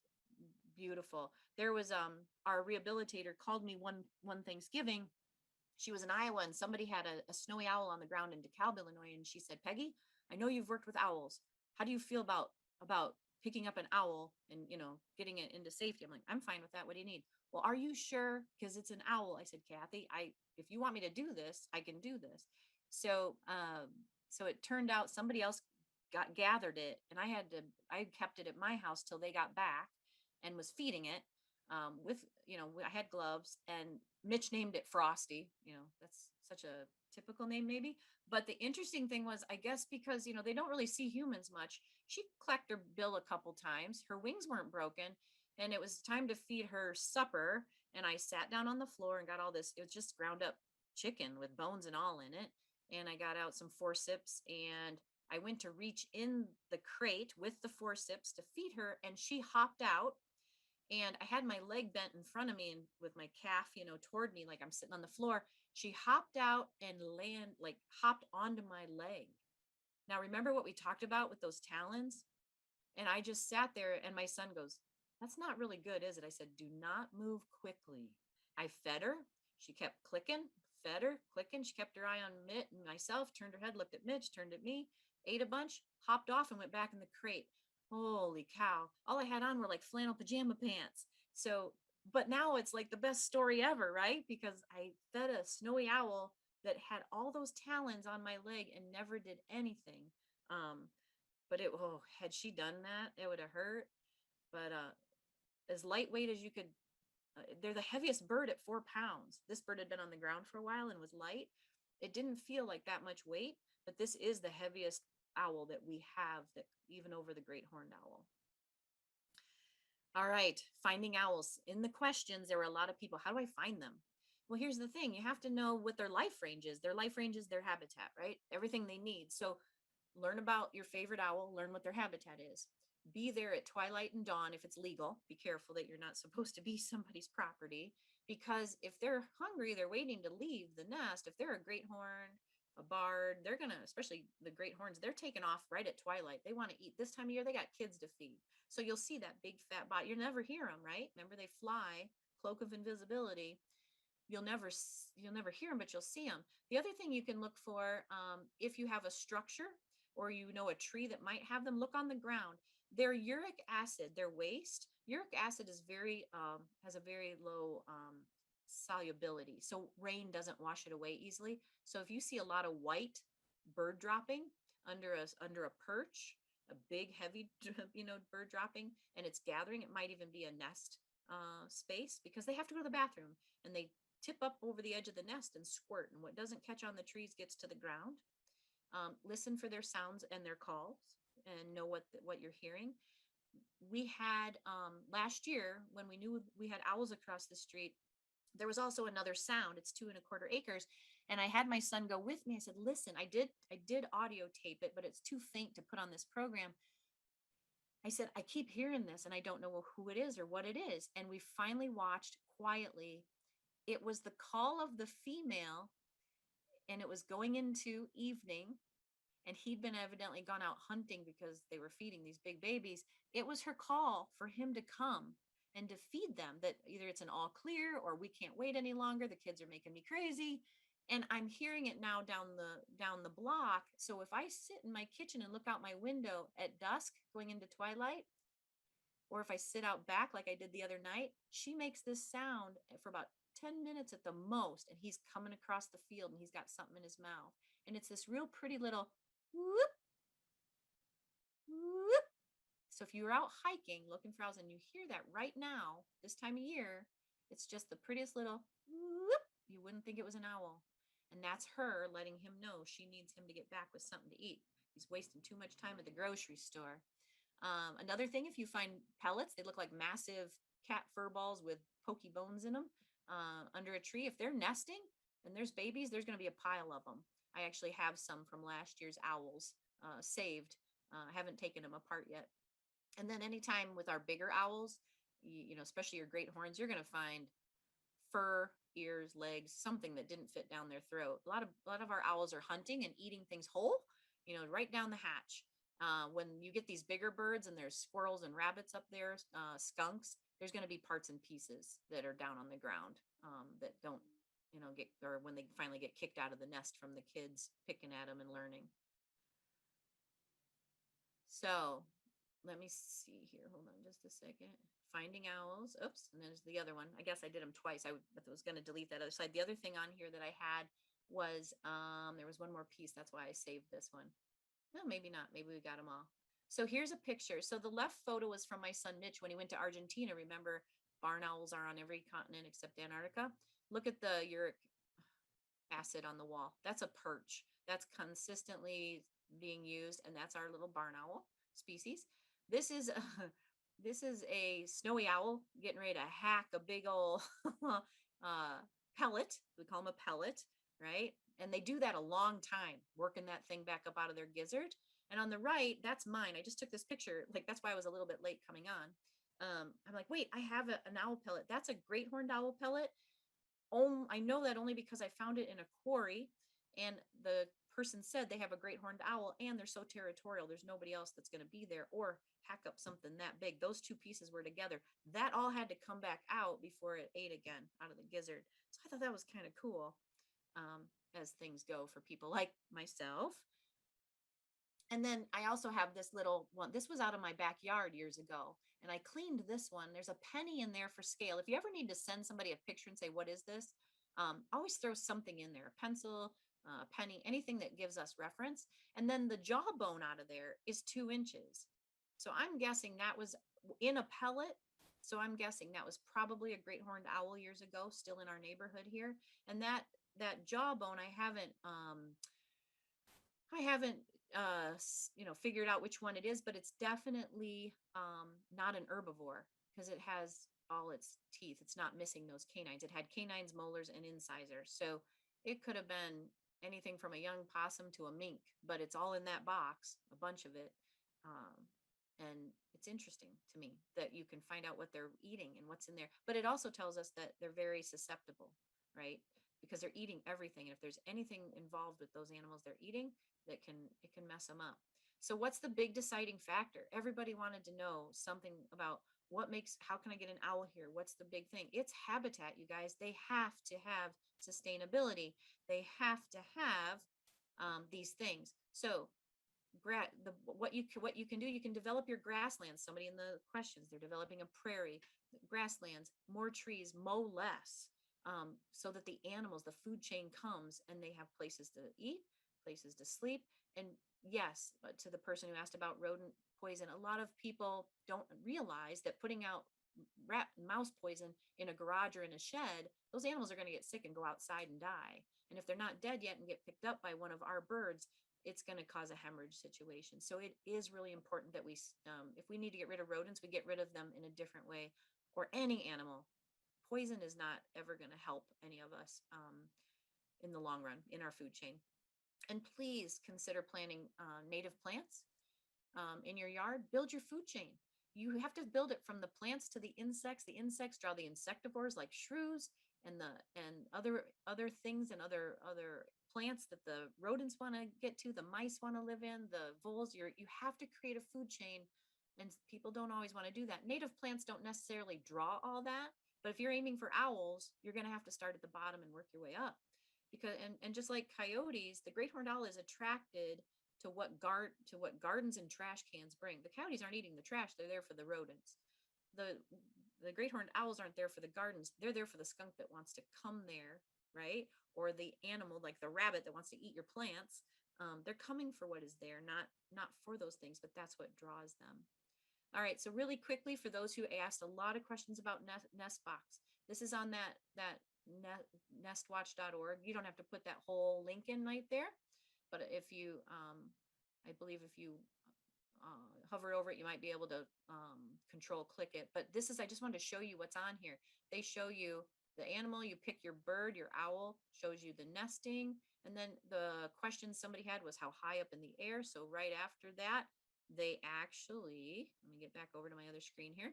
beautiful. There was our rehabilitator called me one Thanksgiving. She was in Iowa and somebody had a snowy owl on the ground in DeKalb, Illinois. And she said, Peggy, I know you've worked with owls. How do you feel about picking up an owl and, getting it into safety? I'm like, I'm fine with that. What do you need? Well, are you sure? Because it's an owl. I said, Kathy, if you want me to do this, I can do this. So, so it turned out somebody else gathered it, and I kept it at my house till they got back, and was feeding it, with, I had gloves, and Mitch named it Frosty. That's such a typical name maybe. But the interesting thing was, I guess because, they don't really see humans much, she clacked her bill a couple times. Her wings weren't broken, and it was time to feed her supper. And I sat down on the floor and got all this. It was just ground up chicken with bones and all in it. And I got out some forceps, and I went to reach in the crate with the forceps to feed her, and she hopped out. And I had my leg bent in front of me and with my calf, toward me, like I'm sitting on the floor. She hopped out and hopped onto my leg. Now, remember what we talked about with those talons? And I just sat there, and my son goes, that's not really good, is it? I said, do not move quickly. I fed her. She kept clicking, fed her, clicking. She kept her eye on Mitt and myself, turned her head, looked at Mitch, turned at me, ate a bunch, hopped off, and went back in the crate. Holy cow. All I had on were like flannel pajama pants. So, but now it's like the best story ever, right? Because I fed a snowy owl that had all those talons on my leg and never did anything. But had she done that, it would have hurt. But as lightweight as you could, they're the heaviest bird at 4 pounds. This bird had been on the ground for a while and was light. It didn't feel like that much weight, but this is the heaviest owl that we have, that even over the great horned owl. All right, finding owls. In the questions, there were a lot of people, how do I find them? Well, here's the thing. You have to know what their life range is. Their life range is their habitat, right? Everything they need. So learn about your favorite owl, learn what their habitat is. Be there at twilight and dawn if it's legal. Be careful that you're not supposed to be somebody's property, because if they're hungry, they're waiting to leave the nest. If they're a great horn, a barred, they're going to, especially the great horns, they're taking off right at twilight. They want to eat. This time of year, they got kids to feed. So you'll see that big fat body. You'll never hear them, right? Remember, they fly, cloak of invisibility. You'll never hear them, but you'll see them. The other thing you can look for, if you have a structure or a tree that might have them, look on the ground. Their uric acid, their waste, uric acid is has a very low solubility. So rain doesn't wash it away easily. So if you see a lot of white bird dropping under a perch, a big heavy bird dropping, and it's gathering, it might even be a nest space, because they have to go to the bathroom, and they tip up over the edge of the nest and squirt, and what doesn't catch on the trees gets to the ground. Listen for their sounds and their calls, and know what you're hearing. We had last year, when we knew we had owls across the street, there was also another sound. It's 2.25 acres. And I had my son go with me. I said, listen, I did audio tape it, but it's too faint to put on this program. I said, I keep hearing this and I don't know who it is or what it is. And we finally watched quietly. It was the call of the female, and it was going into evening, and he'd been evidently gone out hunting because they were feeding these big babies. It was her call for him to come and to feed them, that either it's an all clear or we can't wait any longer. The kids are making me crazy. And I'm hearing it now down the block. So if I sit in my kitchen and look out my window at dusk going into twilight, or if I sit out back like I did the other night, she makes this sound for about 10 minutes at the most, and he's coming across the field and he's got something in his mouth. And it's this real pretty little whoop, whoop. So if you're out hiking looking for owls and you hear that right now, this time of year, it's just the prettiest little whoop. You wouldn't think it was an owl. And that's her letting him know she needs him to get back with something to eat. He's wasting too much time at the grocery store. Another thing, if you find pellets, they look like massive cat fur balls with pokey bones in them under a tree. If they're nesting and there's babies, there's going to be a pile of them. I actually have some from last year's owls saved. Haven't taken them apart yet. And then anytime with our bigger owls, especially your great horns, you're going to find fur, ears, legs, something that didn't fit down their throat. A lot of our owls are hunting and eating things whole, right down the hatch. When you get these bigger birds and there's squirrels and rabbits up there, skunks, there's going to be parts and pieces that are down on the ground that don't get, or when they finally get kicked out of the nest from the kids picking at them and learning. So let me see here. Hold on just a second. Finding owls. Oops. And there's the other one. I guess I did them twice. I was going to delete that other side. The other thing on here that I had was, there was one more piece. That's why I saved this one. No, maybe not. Maybe we got them all. So here's a picture. So the left photo was from my son Mitch when he went to Argentina. Remember, barn owls are on every continent except Antarctica. Look at the uric acid on the wall. That's a perch. That's consistently being used, and that's our little barn owl species. This is a, this is a snowy owl getting ready to hack a big old pellet. We call them a pellet, right? And they do that a long time, working that thing back up out of their gizzard. And on the right, that's mine. I just took this picture. Like, that's why I was a little bit late coming on. I'm like, wait, I have an owl pellet. That's a great horned owl pellet. Oh, I know that only because I found it in a quarry, and the person said they have a great horned owl and they're so territorial. There's nobody else that's going to be there or hack up something that big. Those two pieces were together. That all had to come back out before it ate again out of the gizzard. So I thought that was kind of cool, as things go for people like myself. And then I also have this little one. This was out of my backyard years ago, and I cleaned this one. There's a penny in there for scale. If you ever need to send somebody a picture and say, what is this? Always throw something in there, a pencil, penny, anything that gives us reference. And then the jawbone out of there is 2 inches. So I'm guessing that was in a pellet. So I'm guessing that was probably a great horned owl years ago, still in our neighborhood here. And that jawbone, I haven't figured out which one it is, but it's definitely not an herbivore because it has all its teeth. It's not missing those canines. It had canines, molars, and incisors. So it could have been anything from a young possum to a mink, but it's all in that box, a bunch of it. And it's interesting to me that you can find out what they're eating and what's in there. But it also tells us that they're very susceptible, right? Because they're eating everything. And if there's anything involved with those animals they're eating, it can mess them up. So what's the big deciding factor? Everybody wanted to know something about how can I get an owl here? What's the big thing? It's habitat, you guys. They have to have sustainability. They have to have these things. So what you can do, you can develop your grasslands. Somebody in the questions, they're developing a prairie, grasslands, more trees, mow less, so that the animals, the food chain comes and they have places to eat, places to sleep. And yes, but to the person who asked about rodent poison, a lot of people don't realize that putting out rat and mouse poison in a garage or in a shed, those animals are going to get sick and go outside and die. And if they're not dead yet and get picked up by one of our birds, it's going to cause a hemorrhage situation. So it is really important that we, if we need to get rid of rodents, we get rid of them in a different way, or any animal. Poison is not ever going to help any of us in the long run in our food chain. And please consider planting native plants in your yard. Build your food chain. You have to build it from the plants to the insects. The insects draw the insectivores like shrews and other things and other plants that the rodents want to get to, the mice want to live in, the voles. You have to create a food chain, and people don't always want to do that. Native plants don't necessarily draw all that, but if you're aiming for owls, you're going to have to start at the bottom and work your way up. Because and just like coyotes, the great horned owl is attracted to what gardens and trash cans bring. The coyotes aren't eating the trash; they're there for the rodents. The great horned owls aren't there for the gardens; they're there for the skunk that wants to come there, right? Or the animal like the rabbit that wants to eat your plants. They're coming for what is there, not for those things, but that's what draws them. All right, so really quickly, for those who asked a lot of questions about Nestbox, this is on that nestwatch.org. You don't have to put that whole link in right there, but if you, I believe if you hover over it, you might be able to control click it. But I just wanted to show you what's on here. They show you the animal, you pick your bird, your owl, shows you the nesting. And then the question somebody had was how high up in the air. So right after that, they actually, let me get back over to my other screen here.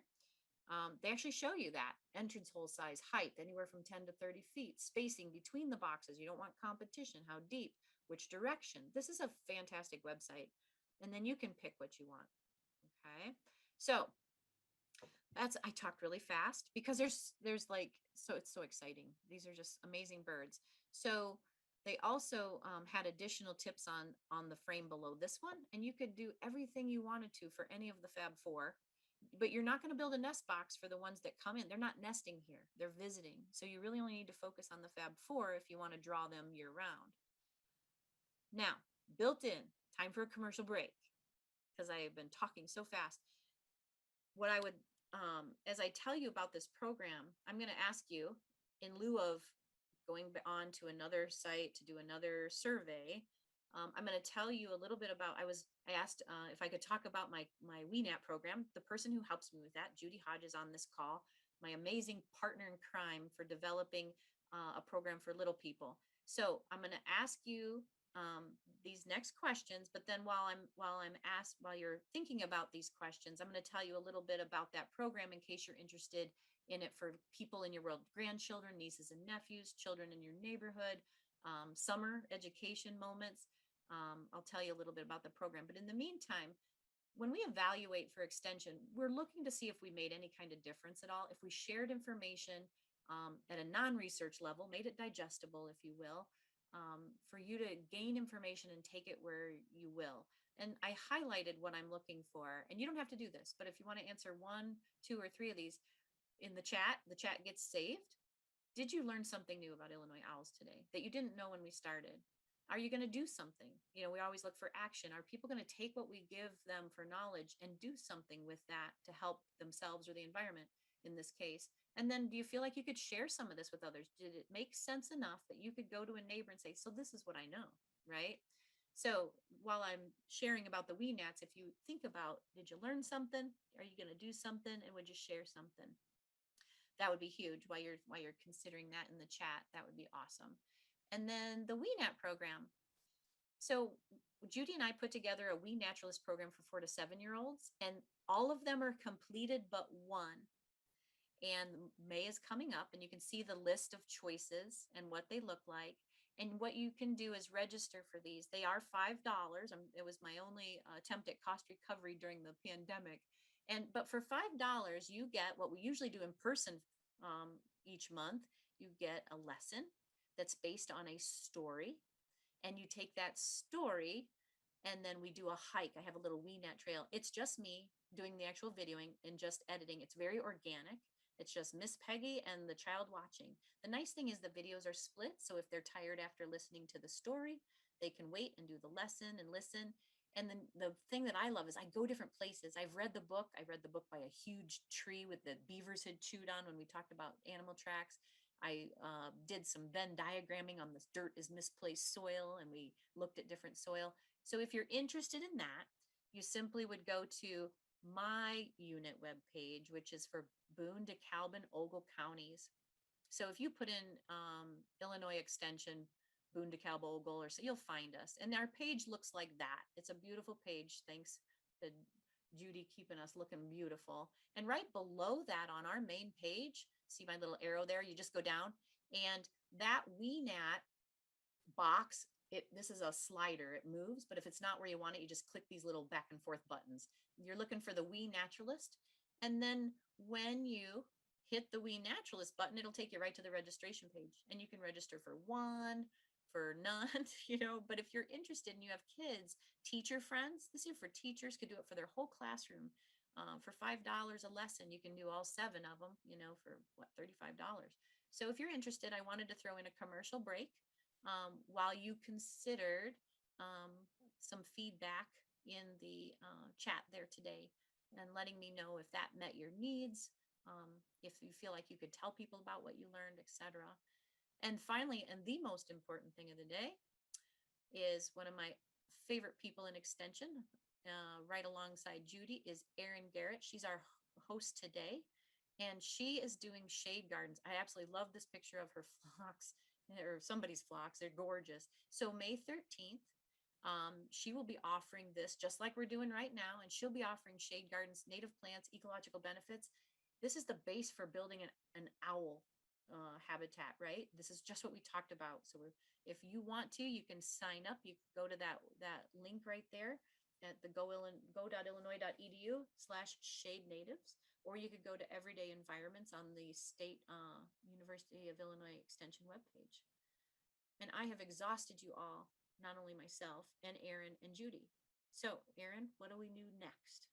They actually show you that entrance hole size, height, anywhere from 10 to 30 feet, spacing between the boxes. You don't want competition, how deep, which direction. This is a fantastic website. And then you can pick what you want. Okay. So I talked really fast because there's like, so it's so exciting. These are just amazing birds. So they also had additional tips on the frame below this one, and you could do everything you wanted to for any of the Fab Four, but you're not going to build a nest box for the ones that come in. They're not nesting here; they're visiting. So you really only need to focus on the Fab Four if you want to draw them year round. Now, built in, time for a commercial break because I have been talking so fast. What I would, as I tell you about this program, I'm going to ask you, in lieu of going on to another site to do another survey, I'm going to tell you a little bit about. I asked if I could talk about my WeNat program. The person who helps me with that, Judy Hodges, on this call, my amazing partner in crime for developing a program for little people. So I'm going to ask you these next questions, but then while you're thinking about these questions, I'm going to tell you a little bit about that program in case you're interested in it for people in your world, grandchildren, nieces and nephews, children in your neighborhood, summer education moments. I'll tell you a little bit about the program, but in the meantime, when we evaluate for extension, we're looking to see if we made any kind of difference at all, if we shared information at a non-research level, made it digestible, if you will, for you to gain information and take it where you will. And I highlighted what I'm looking for. And you don't have to do this, but if you want to answer one, two, or three of these in the chat gets saved. Did you learn something new about Illinois owls today that you didn't know when we started? Are you going to do something? You know, we always look for action. Are people going to take what we give them for knowledge and do something with that to help themselves or the environment in this case? And then do you feel like you could share some of this with others? Did it make sense enough that you could go to a neighbor and say, so this is what I know, right? So while I'm sharing about the WeNats, if you think about, did you learn something? Are you going to do something? And would you share something? That would be huge while you're considering that in the chat. That would be awesome. And then the WeNat program. So Judy and I put together a We Naturalist program for 4 to 7 year olds, and all of them are completed but one. And May is coming up, and you can see the list of choices and what they look like. And what you can do is register for these. They are $5. It was my only attempt at cost recovery during the pandemic. But for $5, you get what we usually do in person each month. You get a lesson that's based on a story, and you take that story, and then we do a hike. I have a little WeNat trail. It's just me doing the actual videoing and just editing. It's very organic. It's just Miss Peggy and the child watching. The nice thing is the videos are split. So if they're tired after listening to the story, they can wait and do the lesson and listen. And then the thing that I love is I go different places. I've read the book. I read the book by a huge tree with the beavers had chewed on when we talked about animal tracks. I did some Venn diagramming on this dirt is misplaced soil, and we looked at different soil. So if you're interested in that, you simply would go to my unit webpage, which is for Boone, DeKalb, Ogle counties. So if you put in Illinois Extension, Boone, DeKalb, Ogle, or so, you'll find us. And our page looks like that. It's a beautiful page. Thanks to Judy keeping us looking beautiful. And right below that on our main page, see my little arrow there? You just go down, and that WeNat box, this is a slider. It moves, but if it's not where you want it, you just click these little back and forth buttons. You're looking for the We Naturalist. And then when you hit the We Naturalist button, it'll take you right to the registration page, and you can register for one, for none, but if you're interested and you have kids, teacher friends, this year for teachers could do it for their whole classroom. For $5 a lesson, you can do all 7 of them, for what, $35. So if you're interested, I wanted to throw in a commercial break while you considered some feedback in the chat there today, and letting me know if that met your needs, if you feel like you could tell people about what you learned, etc. And finally, and the most important thing of the day, is one of my favorite people in Extension, right alongside Judy, is Erin Garrett. She's our host today, and she is doing shade gardens. I absolutely love this picture of her phlox, or somebody's phlox. They're gorgeous. So May 13th, she will be offering this just like we're doing right now, and she'll be offering shade gardens, native plants, ecological benefits. This is the base for building an owl habitat, right? This is just what we talked about. So if you want to, you can sign up. You can go to that link right there at the go.illinois.edu/shade natives, or you could go to Everyday Environments on the State University of Illinois Extension webpage. And I have exhausted you all, not only myself and Erin and Judy. So Erin, what do we do next?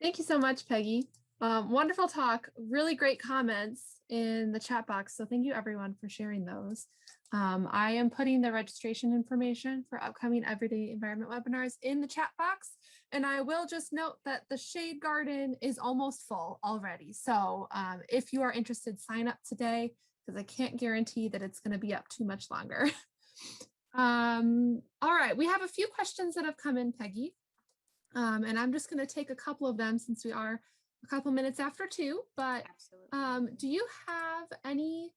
Thank you so much, Peggy. Wonderful talk, really great comments in the chat box. So thank you everyone for sharing those. I am putting the registration information for upcoming Everyday Environment webinars in the chat box. And I will just note that the Shade Garden is almost full already. So if you are interested, sign up today, because I can't guarantee that it's going to be up too much longer. All right, we have a few questions that have come in, Peggy. And I'm just going to take a couple of them since we are a couple minutes after 2. But do you have any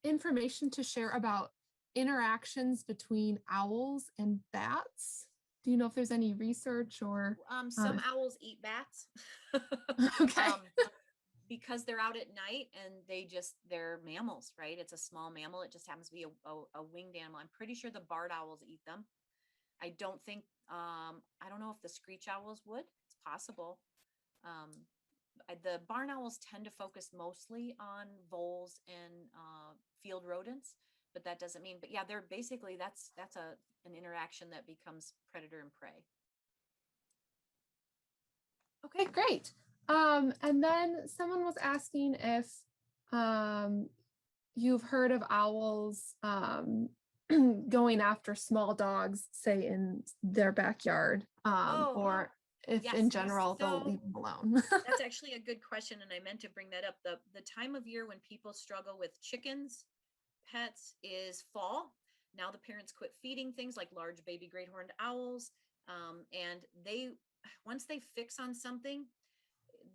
information to share about interactions between owls and bats? Do you know if there's any research or? Some owls eat bats. Okay. Because they're out at night and they're mammals, right? It's a small mammal. It just happens to be a winged animal. I'm pretty sure the barred owls eat them. I don't think, I don't know if the screech owls would. It's possible. The barn owls tend to focus mostly on voles and field rodents, but that doesn't mean, but yeah, they're basically, that's an interaction that becomes predator and prey. Okay, great. And then someone was asking if you've heard of owls going after small dogs, say in their backyard, or if yes, in general they'll leave them alone. That's actually a good question, and I meant to bring that up. The time of year when people struggle with chickens, pets, is fall. Now the parents quit feeding things like large baby great horned owls, and once they fix on something,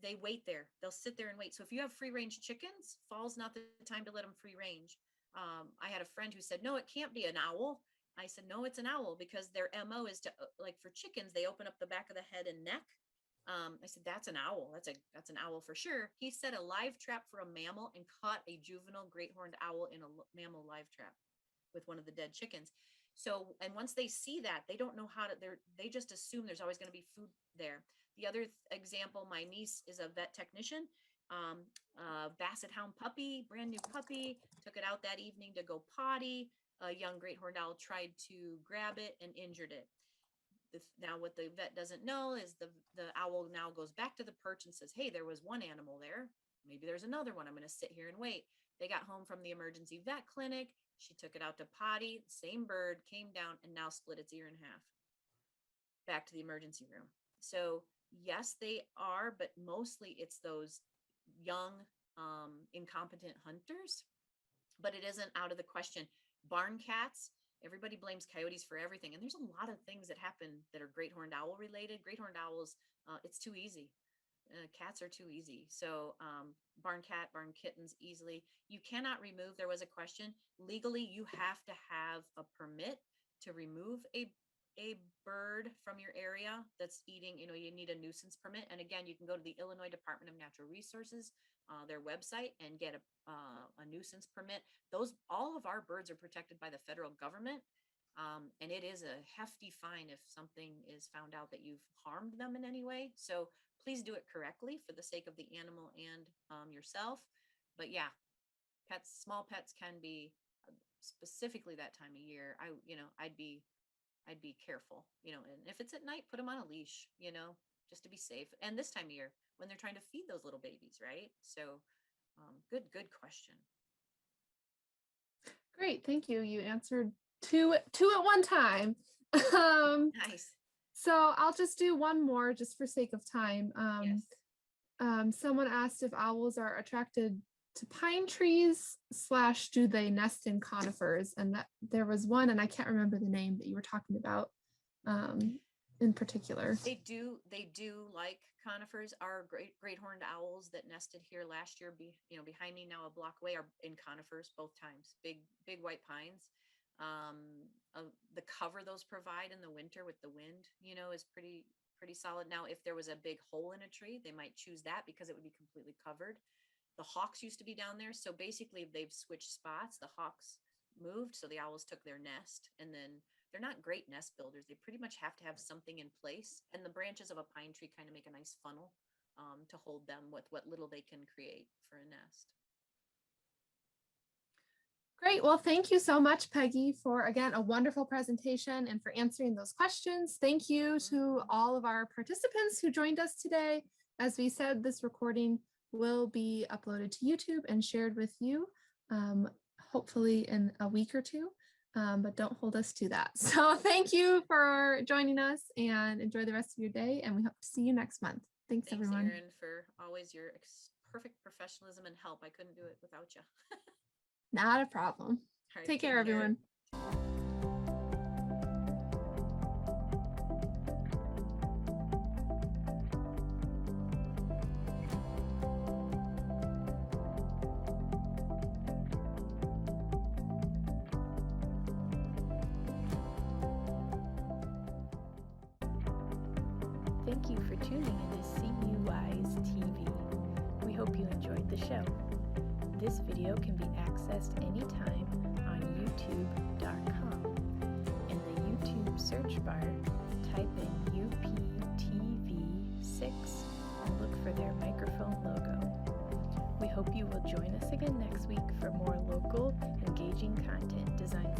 they wait there. They'll sit there and wait. So if you have free range chickens, fall's not the time to let them free range. I had a friend who said, no, it can't be an owl. I said, no, it's an owl, because their MO is to, like for chickens, they open up the back of the head and neck. I said, that's an owl. That's an owl for sure. He set a live trap for a mammal and caught a juvenile great horned owl in a mammal live trap with one of the dead chickens. So, and once they see that, they don't know how to, they just assume there's always going to be food there. The other example, my niece is a vet technician, Basset Hound puppy, brand new puppy, took it out that evening to go potty. A young great horned owl tried to grab it and injured it. Now what the vet doesn't know is the owl now goes back to the perch and says, hey, there was one animal there. Maybe there's another one. I'm going to sit here and wait. They got home from the emergency vet clinic. She took it out to potty. Same bird came down and now split its ear in half. Back to the emergency room. So yes, they are, but mostly it's those young, incompetent hunters. But it isn't out of the question. Barn cats, everybody blames coyotes for everything. And there's a lot of things that happen that are great horned owl related. Great horned owls, it's too easy. Cats are too easy. So barn cat, barn kittens easily. You cannot remove, there was a question, legally you have to have a permit to remove a bird from your area that's eating, you need a nuisance permit. And again, you can go to the Illinois Department of Natural Resources, their website, and get a nuisance permit. All of our birds are protected by the federal government. And it is a hefty fine if something is found out that you've harmed them in any way. So please do it correctly for the sake of the animal and yourself. But yeah, small pets can be, specifically that time of year, I'd be careful, and if it's at night, put them on a leash, just to be safe. And this time of year when they're trying to feed those little babies, right? So good question. Great, thank you. You answered two at one time. Nice. So I'll just do one more just for sake of time. Yes. Someone asked if owls are attracted to pine trees / do they nest in conifers? And that there was one, and I can't remember the name that you were talking about in particular. They do like conifers. Our great horned owls that nested here last year, behind me now a block away, are in conifers both times. Big white pines. The cover those provide in the winter with the wind, is pretty solid. Now, if there was a big hole in a tree, they might choose that because it would be completely covered. The hawks used to be down there. So basically they've switched spots. The hawks moved, so the owls took their nest, and then they're not great nest builders. They pretty much have to have something in place. And the branches of a pine tree kind of make a nice funnel to hold them with what little they can create for a nest. Great. Well, thank you so much, Peggy, for, again, a wonderful presentation and for answering those questions. Thank you to all of our participants who joined us today. As we said, this recording will be uploaded to YouTube and shared with you, hopefully in a week or two, but don't hold us to that. So thank you for joining us and enjoy the rest of your day. And we hope to see you next month. Thanks everyone. Erin, for always your perfect professionalism and help. I couldn't do it without you. Not a problem. All right, Take care, everyone. Thank you for tuning into CUWise TV. We hope you enjoyed the show. This video can be accessed anytime on youtube.com. In the YouTube search bar, type in UPTV6 and look for their microphone logo. We hope you will join us again next week for more local, engaging content designed